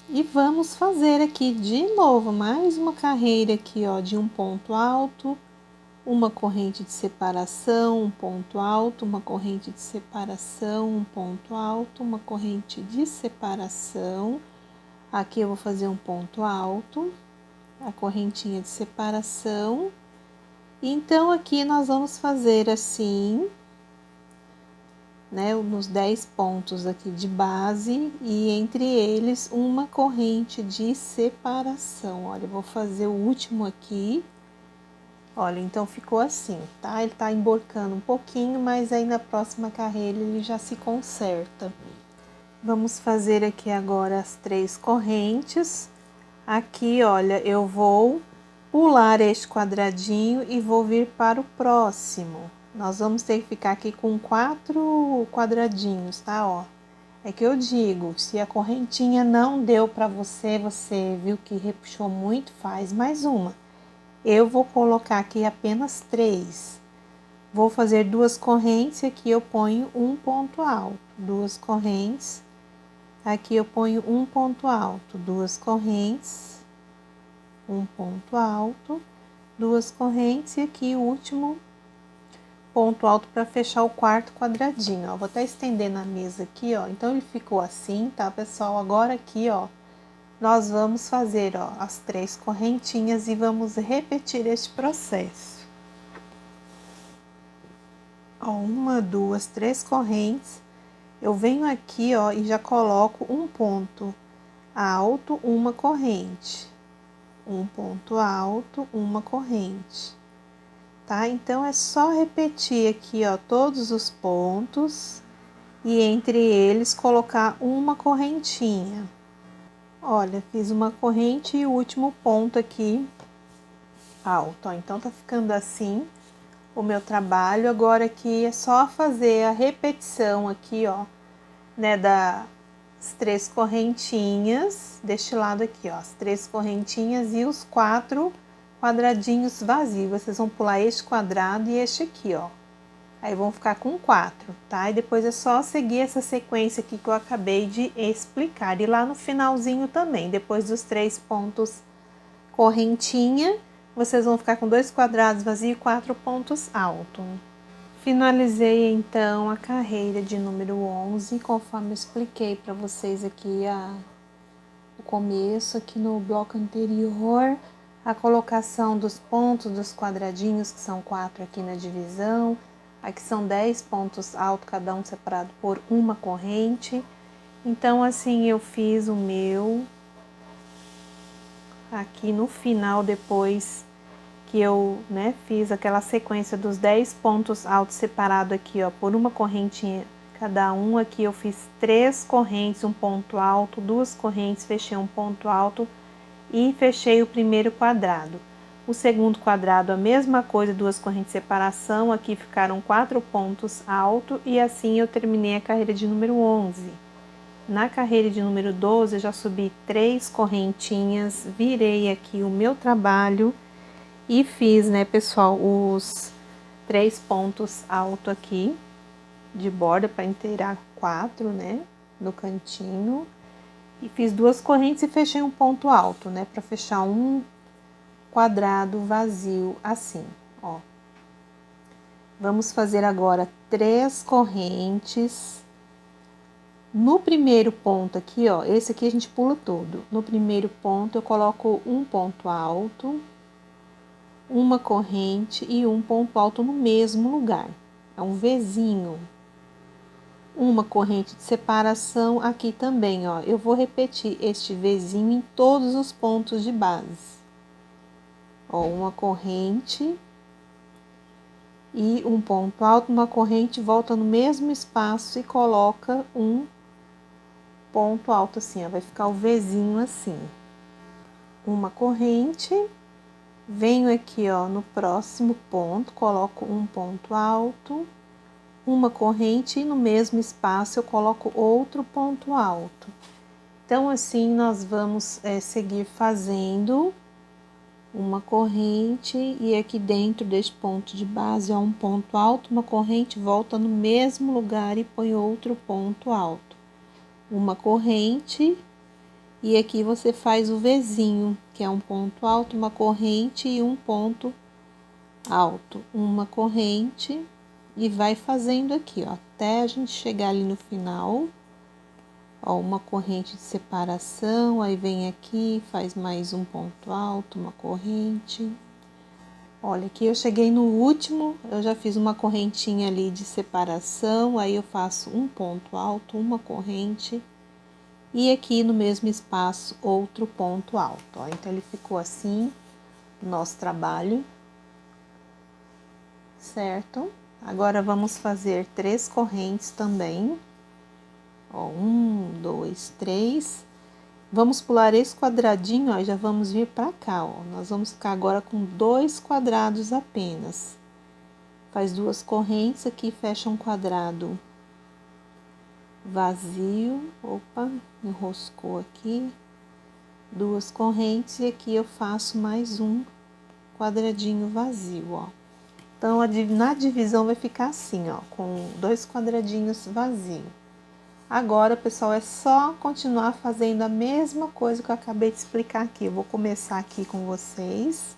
E vamos fazer aqui de novo mais uma carreira aqui, ó, de um ponto alto, uma corrente de separação, um ponto alto, uma corrente de separação, um ponto alto, uma corrente de separação. Aqui eu vou fazer um ponto alto, a correntinha de separação. Então, aqui nós vamos fazer assim né, nos 10 pontos aqui de base e entre eles uma corrente de separação. Olha, eu vou fazer o último aqui. Olha, então ficou assim, tá? Ele tá emborcando um pouquinho, mas aí na próxima carreira ele já se conserta. Vamos fazer aqui agora as 3 correntes. Aqui, olha, eu vou pular este quadradinho e vou vir para o próximo. Nós vamos ter que ficar aqui com 4 quadradinhos, tá? Ó, é que eu digo, se a correntinha não deu para você, você viu que repuxou muito, faz mais uma. Eu vou colocar aqui apenas 3. Vou fazer 2 correntes e aqui eu ponho um ponto alto. 2 correntes, aqui eu ponho um ponto alto. 2 correntes, um ponto alto, 2 correntes e aqui o último ponto alto para fechar o quarto quadradinho, ó. Vou até estender na mesa aqui, ó. Então ele ficou assim, tá, pessoal? Agora aqui, ó, nós vamos fazer, ó, as 3 correntinhas e vamos repetir este processo. Ó, 1, 2, 3 correntes. Eu venho aqui, ó, e já coloco um ponto alto, uma corrente. Um ponto alto, uma corrente. Tá? Então, é só repetir aqui, ó, todos os pontos e entre eles colocar uma correntinha. Olha, fiz uma corrente e o último ponto aqui alto, ó. Então, tá ficando assim o meu trabalho. Agora aqui é só fazer a repetição aqui, ó, né, das 3 correntinhas, deste lado aqui, ó, as 3 correntinhas e os 4 quadradinhos vazios. Vocês vão pular este quadrado e este aqui, ó. Aí vão ficar com 4, tá? E depois é só seguir essa sequência aqui que eu acabei de explicar. E lá no finalzinho também, depois dos 3 pontos correntinha, vocês vão ficar com 2 quadrados vazios e 4 pontos altos. Finalizei então a carreira de número 11, conforme eu expliquei para vocês aqui o começo, aqui no bloco anterior, a colocação dos pontos dos quadradinhos, que são 4 aqui na divisão, aqui são 10 pontos altos, cada um separado por uma corrente. Então, assim, eu fiz o meu aqui no final, depois que eu, né, fiz aquela sequência dos 10 pontos altos separados aqui, ó, por uma correntinha cada um. Aqui eu fiz 3 correntes, um ponto alto, 2 correntes, fechei um ponto alto e fechei o primeiro quadrado. O segundo quadrado, a mesma coisa, 2 correntes de separação, aqui ficaram 4 pontos altos e assim eu terminei a carreira de número 11. Na carreira de número 12, eu já subi 3 correntinhas, virei aqui o meu trabalho e fiz, né, pessoal, os 3 pontos altos aqui de borda para inteirar 4, né, no cantinho. E fiz 2 correntes e fechei um ponto alto, né, para fechar um quadrado vazio assim, ó. Vamos fazer agora 3 correntes. No primeiro ponto aqui, ó, esse aqui a gente pula todo. No primeiro ponto eu coloco um ponto alto, uma corrente e um ponto alto no mesmo lugar. É um Vzinho. Uma corrente de separação aqui também, ó. Eu vou repetir este Vzinho em todos os pontos de base. Ó, uma corrente e um ponto alto, uma corrente, volta no mesmo espaço e coloca um ponto alto assim, ó. Vai ficar o Vzinho assim. Uma corrente. Venho aqui, ó, no próximo ponto, coloco um ponto alto, uma corrente e no mesmo espaço eu coloco outro ponto alto. Então, assim, nós vamos seguir fazendo uma corrente e aqui dentro deste ponto de base há um ponto alto, uma corrente, volta no mesmo lugar e põe outro ponto alto. Uma corrente e aqui você faz o Vzinho, que é um ponto alto, uma corrente e um ponto alto, uma corrente e vai fazendo aqui, ó, até a gente chegar ali no final. Ó, uma corrente de separação, aí vem aqui, faz mais um ponto alto, uma corrente. Olha, aqui eu cheguei no último, eu já fiz uma correntinha ali de separação, aí eu faço um ponto alto, uma corrente, e aqui no mesmo espaço, outro ponto alto, ó. Então, ele ficou assim, nosso trabalho, certo? Agora, vamos fazer 3 correntes também, ó, 1, 2, 3. Vamos pular esse quadradinho, ó, e já vamos vir pra cá, ó. Nós vamos ficar agora com 2 quadrados apenas. Faz 2 correntes aqui, fecha um quadrado vazio. Opa, enroscou aqui. 2 correntes e aqui eu faço mais um quadradinho vazio, ó. Então, na divisão vai ficar assim, ó, com 2 quadradinhos vazios. Agora, pessoal, é só continuar fazendo a mesma coisa que eu acabei de explicar aqui. Eu vou começar aqui com vocês.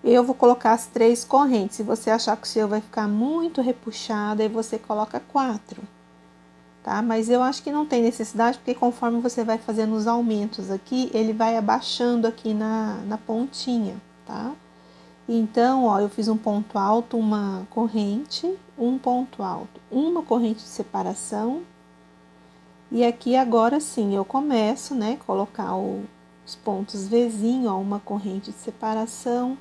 Eu vou colocar as 3 correntes. Se você achar que o seu vai ficar muito repuxado, aí você coloca 4, tá? Mas eu acho que não tem necessidade, porque conforme você vai fazendo os aumentos aqui, ele vai abaixando aqui na pontinha, tá? Então, ó, eu fiz um ponto alto, uma corrente, um ponto alto, uma corrente de separação. E aqui agora sim, eu começo, né, colocar os pontos Vzinho, ó, uma corrente de separação.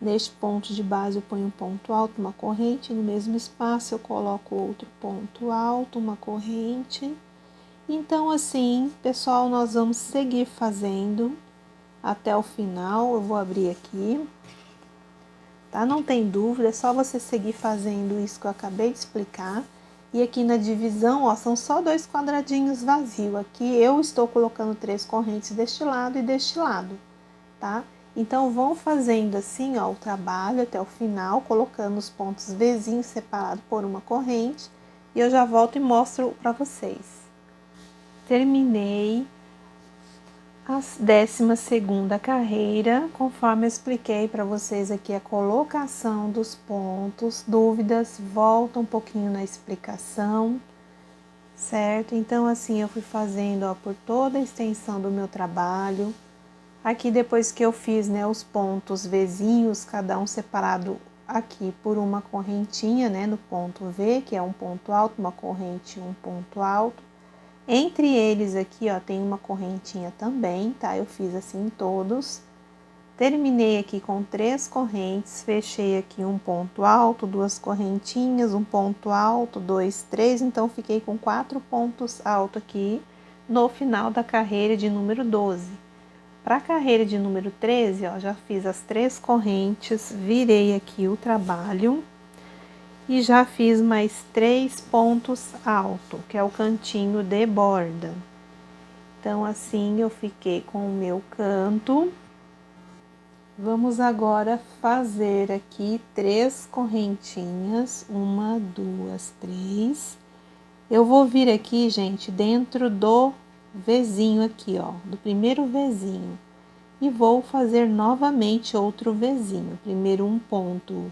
Neste ponto de base eu ponho um ponto alto, uma corrente, no mesmo espaço eu coloco outro ponto alto, uma corrente. Então, assim, pessoal, nós vamos seguir fazendo até o final. Eu vou abrir aqui, tá? Não tem dúvida, é só você seguir fazendo isso que eu acabei de explicar. E aqui na divisão, ó, são só 2 quadradinhos vazios. Aqui eu estou colocando 3 correntes deste lado e deste lado, tá? Então, vão fazendo assim, ó, o trabalho até o final, colocando os pontos Vzinhos separados por uma corrente. E eu já volto e mostro para vocês. Terminei a 12ª carreira, conforme eu expliquei para vocês aqui a colocação dos pontos. Dúvidas, volta um pouquinho na explicação, certo? Então, assim, eu fui fazendo, ó, por toda a extensão do meu trabalho. Aqui, depois que eu fiz, né, os pontos Vzinhos, cada um separado aqui por uma correntinha, né, no ponto V, que é um ponto alto, uma corrente e um ponto alto. Entre eles aqui, ó, tem uma correntinha também, tá? Eu fiz assim em todos. Terminei aqui com 3 correntes, fechei aqui um ponto alto, 2 correntinhas, um ponto alto, 2, 3, então fiquei com 4 pontos altos aqui no final da carreira de número 12. Para a carreira de número 13, ó, já fiz as 3 correntes, virei aqui o trabalho e já fiz mais 3 pontos altos, que é o cantinho de borda. Então, assim, eu fiquei com o meu canto. Vamos agora fazer aqui 3 correntinhas, 1, 2, 3. Eu vou vir aqui, gente, dentro do Vzinho aqui, ó, do primeiro Vzinho. E vou fazer novamente outro Vzinho. Primeiro um ponto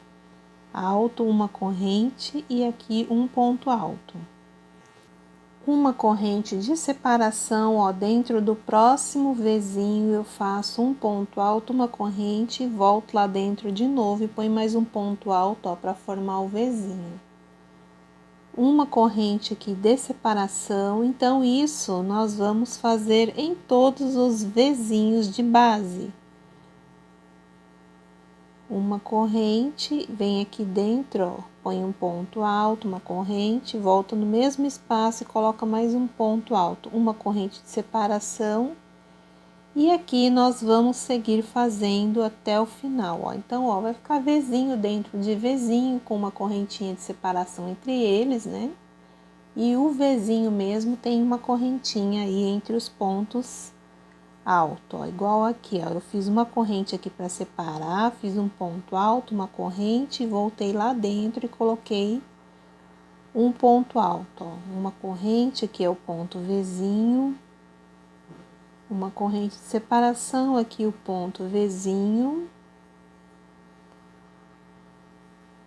alto, uma corrente e aqui um ponto alto. Uma corrente de separação, ó, dentro do próximo Vzinho eu faço um ponto alto, uma corrente, volto lá dentro de novo e põe mais um ponto alto, ó, para formar o Vzinho. Uma corrente aqui de separação, então isso nós vamos fazer em todos os Vzinhos de base. Uma corrente, vem aqui dentro, ó, põe um ponto alto, uma corrente, volta no mesmo espaço e coloca mais um ponto alto, uma corrente de separação. E aqui nós vamos seguir fazendo até o final, ó. Então, ó, vai ficar Vzinho dentro de Vzinho, com uma correntinha de separação entre eles, né? E o Vzinho mesmo tem uma correntinha aí entre os pontos alto, ó, igual aqui, ó, eu fiz uma corrente aqui para separar, fiz um ponto alto, uma corrente, voltei lá dentro e coloquei um ponto alto, ó, uma corrente, aqui é o ponto Vzinho, uma corrente de separação, aqui o ponto Vzinho,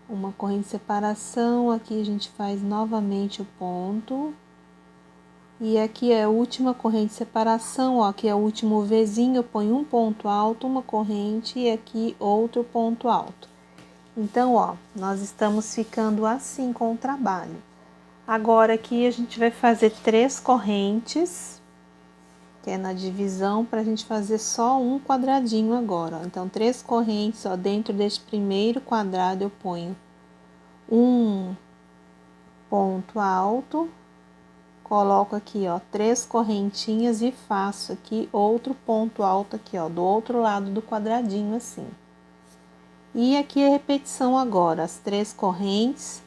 uma corrente de separação, aqui a gente faz novamente o ponto, E aqui é a última corrente de separação, ó, aqui é o último Vzinho, eu ponho um ponto alto, uma corrente e aqui outro ponto alto. Então, ó, nós estamos ficando assim com o trabalho. Agora aqui a gente vai fazer 3 correntes, que é na divisão, para a gente fazer só um quadradinho agora, ó. Então, 3 correntes, ó, dentro deste primeiro quadrado eu ponho um ponto alto, coloco aqui, ó, 3 correntinhas e faço aqui outro ponto alto aqui, ó, do outro lado do quadradinho assim. E aqui é repetição agora, as 3 correntes,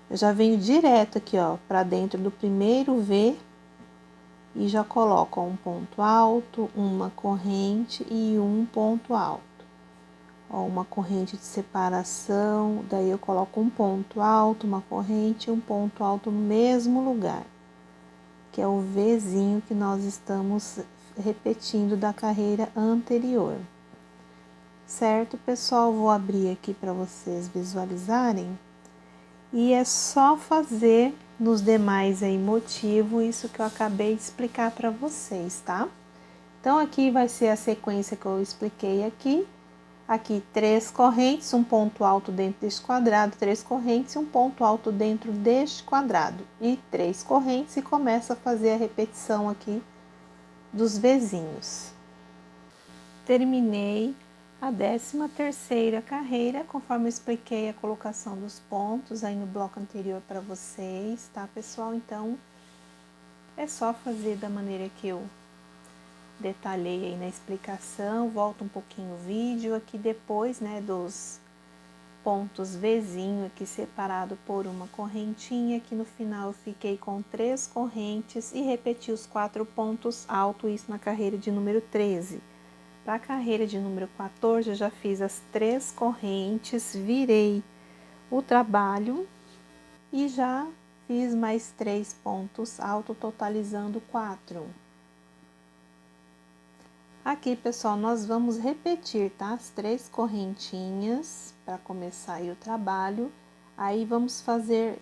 eu já venho direto aqui, ó, para dentro do primeiro V e já coloco, ó, um ponto alto, uma corrente e um ponto alto. Ó, uma corrente de separação, daí eu coloco um ponto alto, uma corrente e um ponto alto no mesmo lugar, que é o Vzinho que nós estamos repetindo da carreira anterior. Certo, pessoal? Vou abrir aqui para vocês visualizarem. E é só fazer nos demais aí motivo isso que eu acabei de explicar para vocês, tá? Então, aqui vai ser a sequência que eu expliquei aqui. Aqui, 3 correntes, um ponto alto dentro deste quadrado, 3 correntes e um ponto alto dentro deste quadrado. E 3 correntes e começa a fazer a repetição aqui dos Vzinhos. Terminei a 13ª carreira, conforme eu expliquei a colocação dos pontos aí no bloco anterior para vocês, tá, pessoal? Então, é só fazer da maneira que eu detalhei aí na explicação. Volta um pouquinho o vídeo aqui depois, né, dos pontos Vzinho aqui separado por uma correntinha. Aqui no final eu fiquei com 3 correntes e repeti os 4 pontos altos, isso na carreira de número 13. Para a carreira de número 14, eu já fiz as 3 correntes, virei o trabalho e já fiz mais 3 pontos altos, totalizando 4. Aqui, pessoal, nós vamos repetir, tá? As 3 correntinhas para começar aí o trabalho. Aí, vamos fazer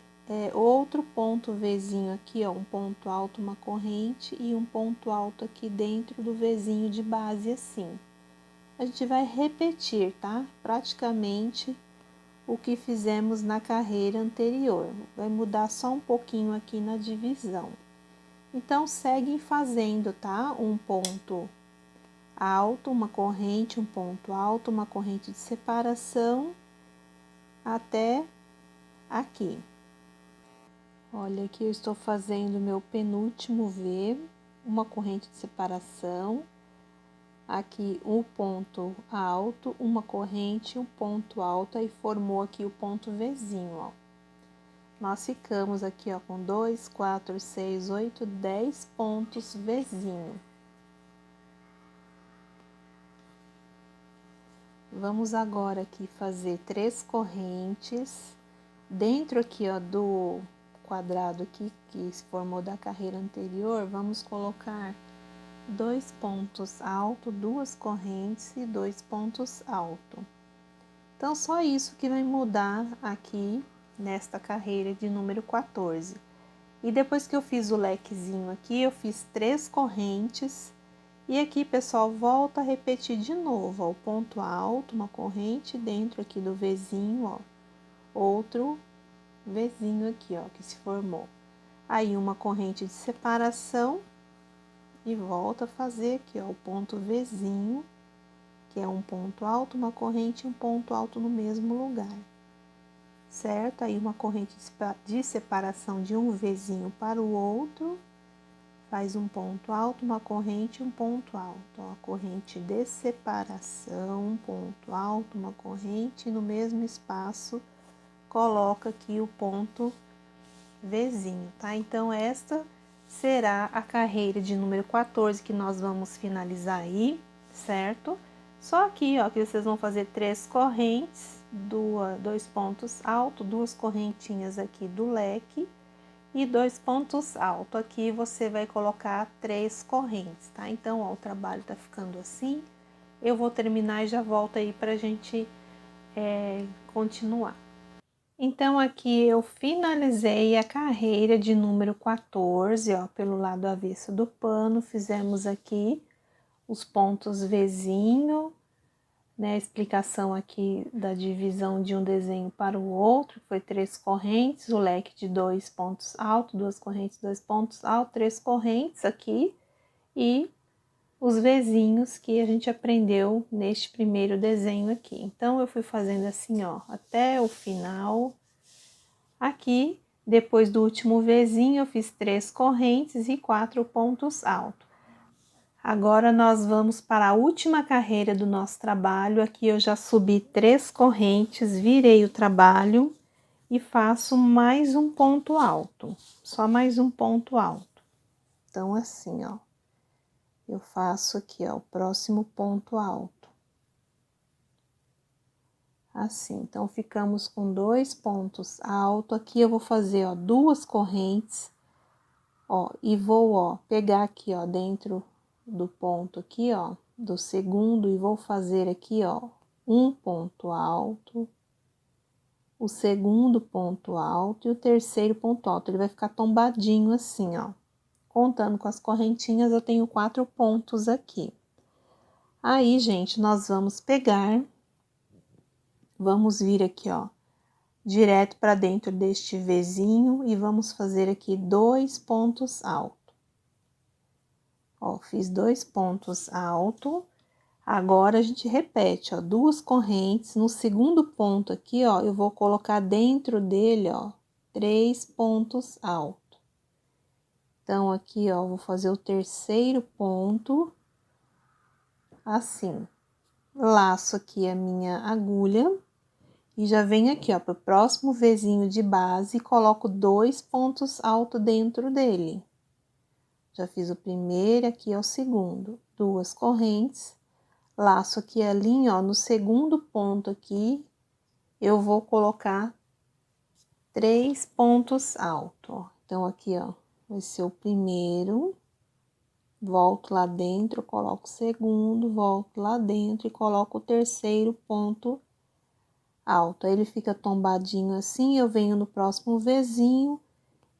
outro ponto Vzinho aqui, ó, um ponto alto, uma corrente e um ponto alto aqui dentro do Vzinho de base, assim. A gente vai repetir, tá? Praticamente o que fizemos na carreira anterior. Vai mudar só um pouquinho aqui na divisão. Então, seguem fazendo, tá? Um ponto alto, uma corrente, um ponto alto, uma corrente de separação até aqui. Olha, aqui eu estou fazendo meu penúltimo V, uma corrente de separação, aqui um ponto alto, uma corrente, um ponto alto, aí formou aqui o ponto Vzinho, ó. Nós ficamos aqui, ó, com 2, 4, 6, 8, 10 pontos Vzinho. Vamos agora aqui fazer 3 correntes dentro aqui, ó, do quadrado aqui que se formou da carreira anterior. Vamos colocar 2 pontos altos, 2 correntes e 2 pontos altos. Então, só isso que vai mudar aqui nesta carreira de número 14. E depois que eu fiz o lequezinho aqui, eu fiz 3 correntes. E aqui, pessoal, volta a repetir de novo, ó, o ponto alto, uma corrente dentro aqui do Vzinho, ó, outro Vzinho aqui, ó, que se formou. Aí, uma corrente de separação e volta a fazer aqui, ó, o ponto Vzinho, que é um ponto alto, uma corrente e um ponto alto no mesmo lugar, certo? Aí, uma corrente de separação de um Vzinho para o outro. Faz um ponto alto, uma corrente e um ponto alto. Ó, a corrente de separação, um ponto alto, uma corrente, e no mesmo espaço coloca aqui o ponto Vzinho, tá? Então, esta será a carreira de número 14 que nós vamos finalizar aí, certo? Só aqui, ó, que vocês vão fazer 3 correntes, 2 pontos altos, 2 correntinhas aqui do leque, e 2 pontos altos. Aqui você vai colocar 3 correntes, tá? Então, ó, o trabalho tá ficando assim. Eu vou terminar e já volto aí pra gente continuar. Então, aqui eu finalizei a carreira de número 14, ó, pelo lado avesso do pano, fizemos aqui os pontos Vzinho, né, a explicação aqui da divisão de um desenho para o outro, foi 3 correntes, o leque de 2 pontos altos, 2 correntes, 2 pontos altos, 3 correntes aqui, e os Vzinhos que a gente aprendeu neste primeiro desenho aqui. Então, eu fui fazendo assim, ó, até o final. Aqui, depois do último Vzinho, eu fiz 3 correntes e 4 pontos altos. Agora, nós vamos para a última carreira do nosso trabalho. Aqui eu já subi 3 correntes, virei o trabalho e faço mais um ponto alto, só mais um ponto alto. Então, assim, ó, eu faço aqui, ó, o próximo ponto alto. Assim, então, ficamos com 2 pontos altos. Aqui eu vou fazer, ó, 2 correntes, ó, e vou, ó, pegar aqui, ó, dentro do ponto aqui, ó, do segundo, e vou fazer aqui, ó, um ponto alto, o segundo ponto alto e o terceiro ponto alto. Ele vai ficar tombadinho assim, ó. Contando com as correntinhas, eu tenho 4 pontos aqui. Aí, gente, nós vamos pegar, vamos vir aqui, ó, direto para dentro deste Vzinho e vamos fazer aqui 2 pontos altos. Ó, fiz 2 pontos altos. Agora, a gente repete, ó, 2 correntes. No segundo ponto aqui, ó, eu vou colocar dentro dele, ó, 3 pontos altos. Então, aqui, ó, vou fazer o terceiro ponto, assim. Laço aqui a minha agulha e já venho aqui, ó, pro próximo Vzinho de base e coloco 2 pontos altos dentro dele. Já fiz o primeiro, aqui é o segundo. 2 correntes. Laço aqui a linha, ó, no segundo ponto aqui, eu vou colocar 3 pontos altos, ó. Então, aqui, ó, vai ser o primeiro, volto lá dentro, coloco o segundo, volto lá dentro e coloco o terceiro ponto alto. Aí, ele fica tombadinho assim, eu venho no próximo Vzinho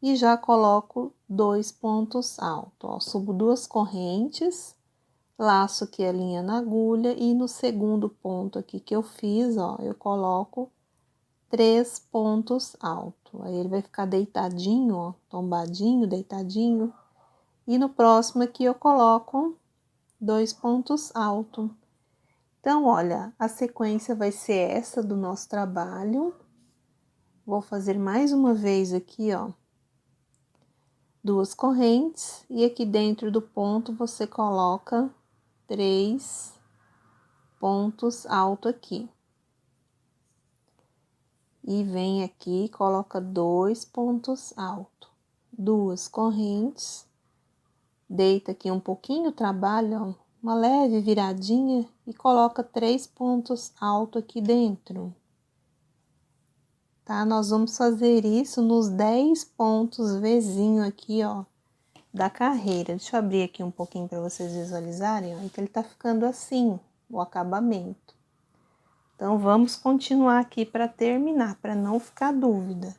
e já coloco 2 pontos altos, ó. Subo 2 correntes, laço aqui a linha na agulha e no segundo ponto aqui que eu fiz, ó, eu coloco 3 pontos altos. Aí, ele vai ficar deitadinho, ó, tombadinho, deitadinho. E no próximo aqui eu coloco 2 pontos altos. Então, olha, a sequência vai ser essa do nosso trabalho. Vou fazer mais uma vez aqui, ó, 2 correntes. E aqui dentro do ponto você coloca 3 pontos altos aqui. E vem aqui, coloca 2 pontos altos, 2 correntes, deita aqui um pouquinho o trabalho, ó, uma leve viradinha e coloca 3 pontos altos aqui dentro. Tá? Nós vamos fazer isso nos 10 pontos Vzinho aqui, ó, da carreira. Deixa eu abrir aqui um pouquinho para vocês visualizarem, ó, então ele tá ficando assim, o acabamento. Então, vamos continuar aqui para terminar, para não ficar dúvida.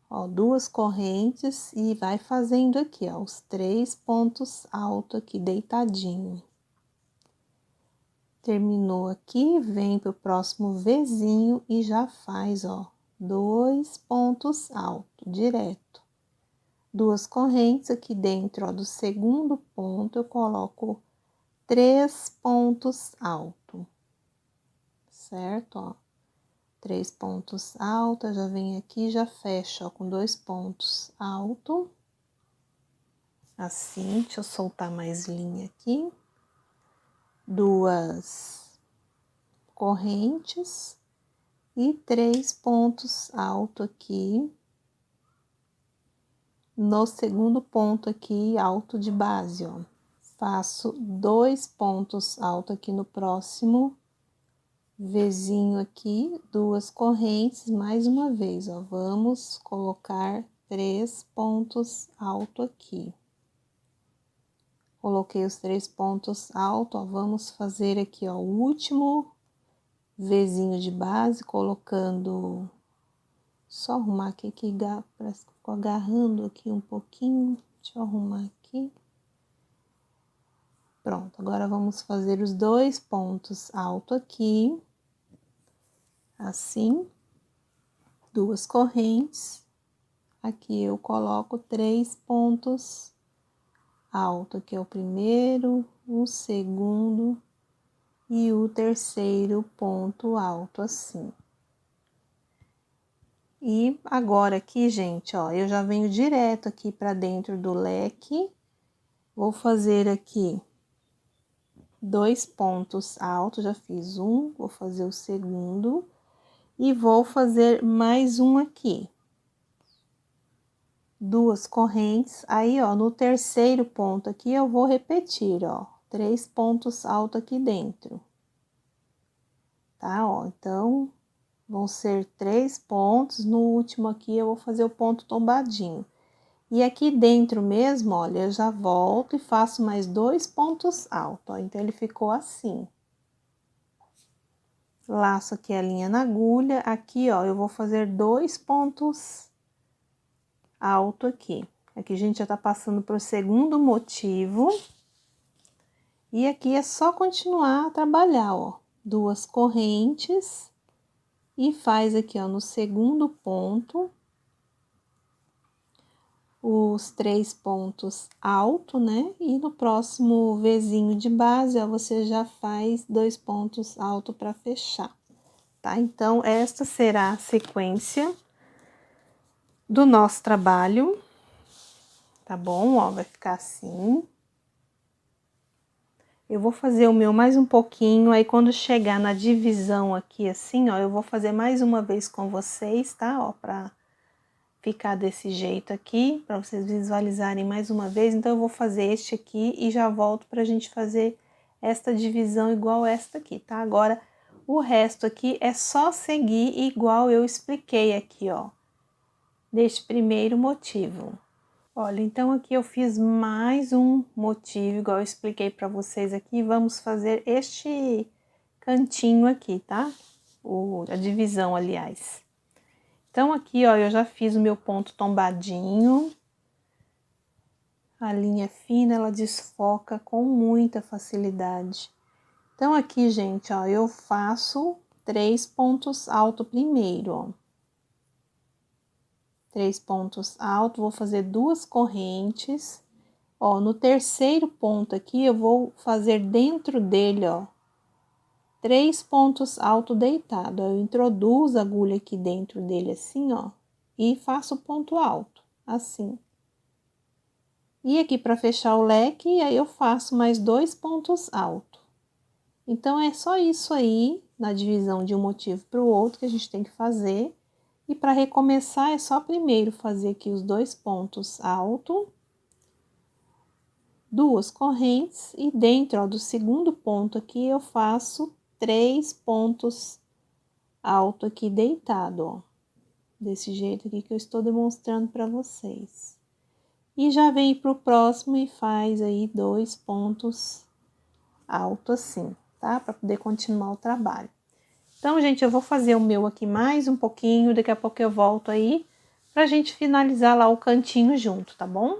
Ó, 2 correntes e vai fazendo aqui, ó, os 3 pontos altos aqui deitadinho. Terminou aqui, vem pro próximo Vzinho e já faz, ó, 2 pontos altos, direto. 2 correntes aqui dentro, ó, do segundo ponto, eu coloco 3 pontos altos, certo, ó. 3 pontos altos, já vem aqui, já fecha, ó, com 2 pontos altos. Assim, deixa eu soltar mais linha aqui. 2 correntes e 3 pontos altos aqui. No segundo ponto aqui, alto de base, ó. Faço 2 pontos altos aqui no próximo Vzinho aqui, 2 correntes, mais uma vez, ó, vamos colocar 3 pontos altos aqui. Coloquei os 3 pontos altos, ó, vamos fazer aqui, ó, o último Vzinho de base, colocando Só arrumar aqui que parece que ficou agarrando aqui um pouquinho. Deixa eu arrumar aqui. Pronto, agora vamos fazer os 2 pontos altos aqui. Assim. 2 correntes. Aqui eu coloco 3 pontos altos, que é o primeiro, o segundo e o terceiro ponto alto, assim. E agora aqui, gente, ó, eu já venho direto aqui para dentro do leque. Vou fazer aqui 2 pontos altos, já fiz um, vou fazer o segundo e vou fazer mais um aqui. 2 correntes, aí, ó, no terceiro ponto aqui eu vou repetir, ó, 3 pontos altos aqui dentro. Tá, ó, então, vão ser 3 pontos, no último aqui eu vou fazer o ponto tombadinho. E aqui dentro mesmo, olha, eu já volto e faço mais 2 pontos altos, ó, então ele ficou assim. Laço aqui a linha na agulha, aqui, ó, eu vou fazer 2 pontos altos aqui. Aqui a gente já tá passando pro segundo motivo. E aqui é só continuar a trabalhar, ó, 2 correntes e faz aqui, ó, no segundo ponto, os 3 pontos altos, né? E no próximo Vzinho de base, ó, você já faz 2 pontos altos para fechar, tá? Então, esta será a sequência do nosso trabalho, tá bom? Ó, vai ficar assim. Eu vou fazer o meu mais um pouquinho, aí quando chegar na divisão aqui assim, ó, eu vou fazer mais uma vez com vocês, tá? Ó, pra ficar desse jeito aqui, pra vocês visualizarem mais uma vez. Então, eu vou fazer este aqui e já volto pra gente fazer esta divisão igual esta aqui, tá? Agora, o resto aqui é só seguir igual eu expliquei aqui, ó, deste primeiro motivo. Olha, então aqui eu fiz mais um motivo, igual eu expliquei para vocês aqui. Vamos fazer este cantinho aqui, tá? A divisão, aliás. Então, aqui, ó, eu já fiz o meu ponto tombadinho. A linha fina, ela desfoca com muita facilidade. Então, aqui, gente, ó, eu faço 3 pontos altos primeiro, ó. 3 pontos altos, vou fazer 2 correntes. Ó, no terceiro ponto aqui, eu vou fazer dentro dele, ó, 3 pontos altos deitado. Eu introduzo a agulha aqui dentro dele assim, ó, e faço ponto alto, assim. E aqui para fechar o leque, aí eu faço mais 2 pontos altos. Então, é só isso aí, na divisão de um motivo para o outro, que a gente tem que fazer. E para recomeçar, é só primeiro fazer aqui os 2 pontos altos, 2 correntes, e dentro, ó, do segundo ponto aqui, eu faço 3 pontos altos aqui deitado, ó. Desse jeito aqui que eu estou demonstrando para vocês. E já vem pro próximo e faz aí 2 pontos altos assim, tá? Para poder continuar o trabalho. Então, gente, eu vou fazer o meu aqui mais um pouquinho, daqui a pouco eu volto aí pra gente finalizar lá o cantinho junto, tá bom?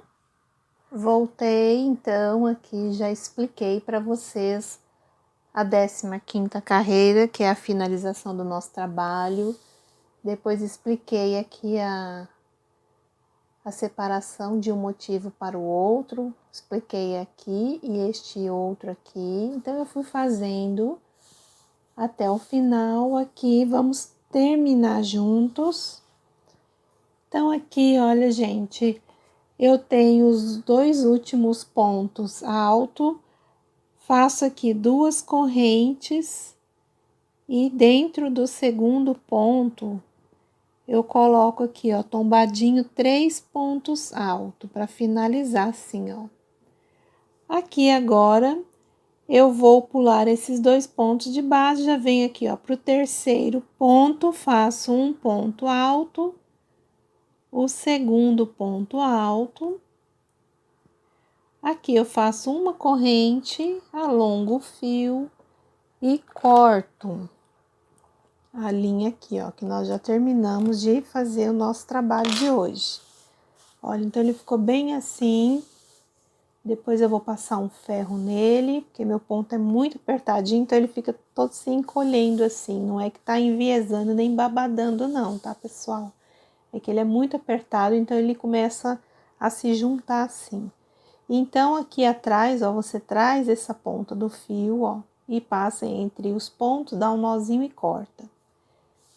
Voltei, então, aqui já expliquei para vocês a 15ª carreira, que é a finalização do nosso trabalho. Depois expliquei aqui a separação de um motivo para o outro, expliquei aqui e este outro aqui. Então, eu fui fazendo até o final aqui, vamos terminar juntos. Então, aqui, olha, gente, eu tenho os 2 últimos pontos altos, faço aqui 2 correntes e dentro do segundo ponto, eu coloco aqui, ó, tombadinho 3 pontos altos, para finalizar assim, ó. Aqui agora, eu vou pular esses 2 pontos de base, já venho aqui, ó, pro terceiro ponto, faço um ponto alto, o segundo ponto alto. Aqui eu faço uma corrente, alongo o fio e corto a linha aqui, ó, que nós já terminamos de fazer o nosso trabalho de hoje. Olha, então ele ficou bem assim. Depois eu vou passar um ferro nele, porque meu ponto é muito apertadinho, então ele fica todo se encolhendo assim. Não é que tá enviesando nem babadando não, tá, pessoal? É que ele é muito apertado, então ele começa a se juntar assim. Então, aqui atrás, ó, você traz essa ponta do fio, ó, e passa entre os pontos, dá um nozinho e corta.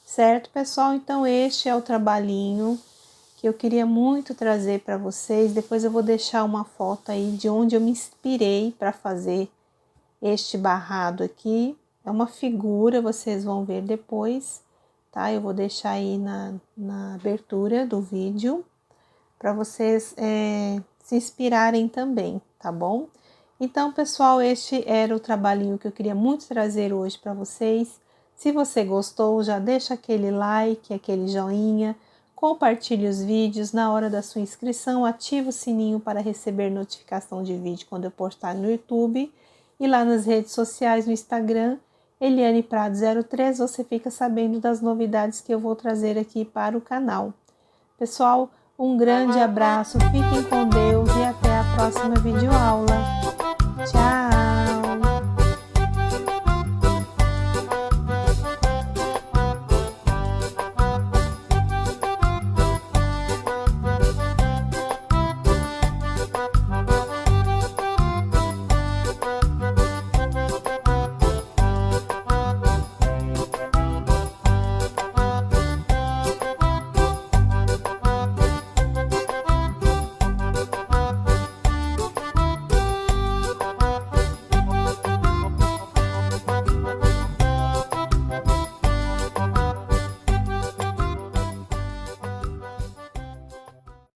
Certo, pessoal? Então, este é o trabalhinho que eu queria muito trazer para vocês. Depois eu vou deixar uma foto aí de onde eu me inspirei para fazer este barrado aqui. É uma figura, vocês vão ver depois, tá? Eu vou deixar aí na abertura do vídeo para vocês se inspirarem também, tá bom? Então, pessoal, este era o trabalhinho que eu queria muito trazer hoje para vocês. Se você gostou, já deixa aquele like, aquele joinha, compartilhe os vídeos. Na hora da sua inscrição, ativa o sininho para receber notificação de vídeo quando eu postar no YouTube. E lá nas redes sociais, no Instagram, Eliane Prado 03, você fica sabendo das novidades que eu vou trazer aqui para o canal. Pessoal, um grande abraço, fiquem com Deus e até a próxima videoaula.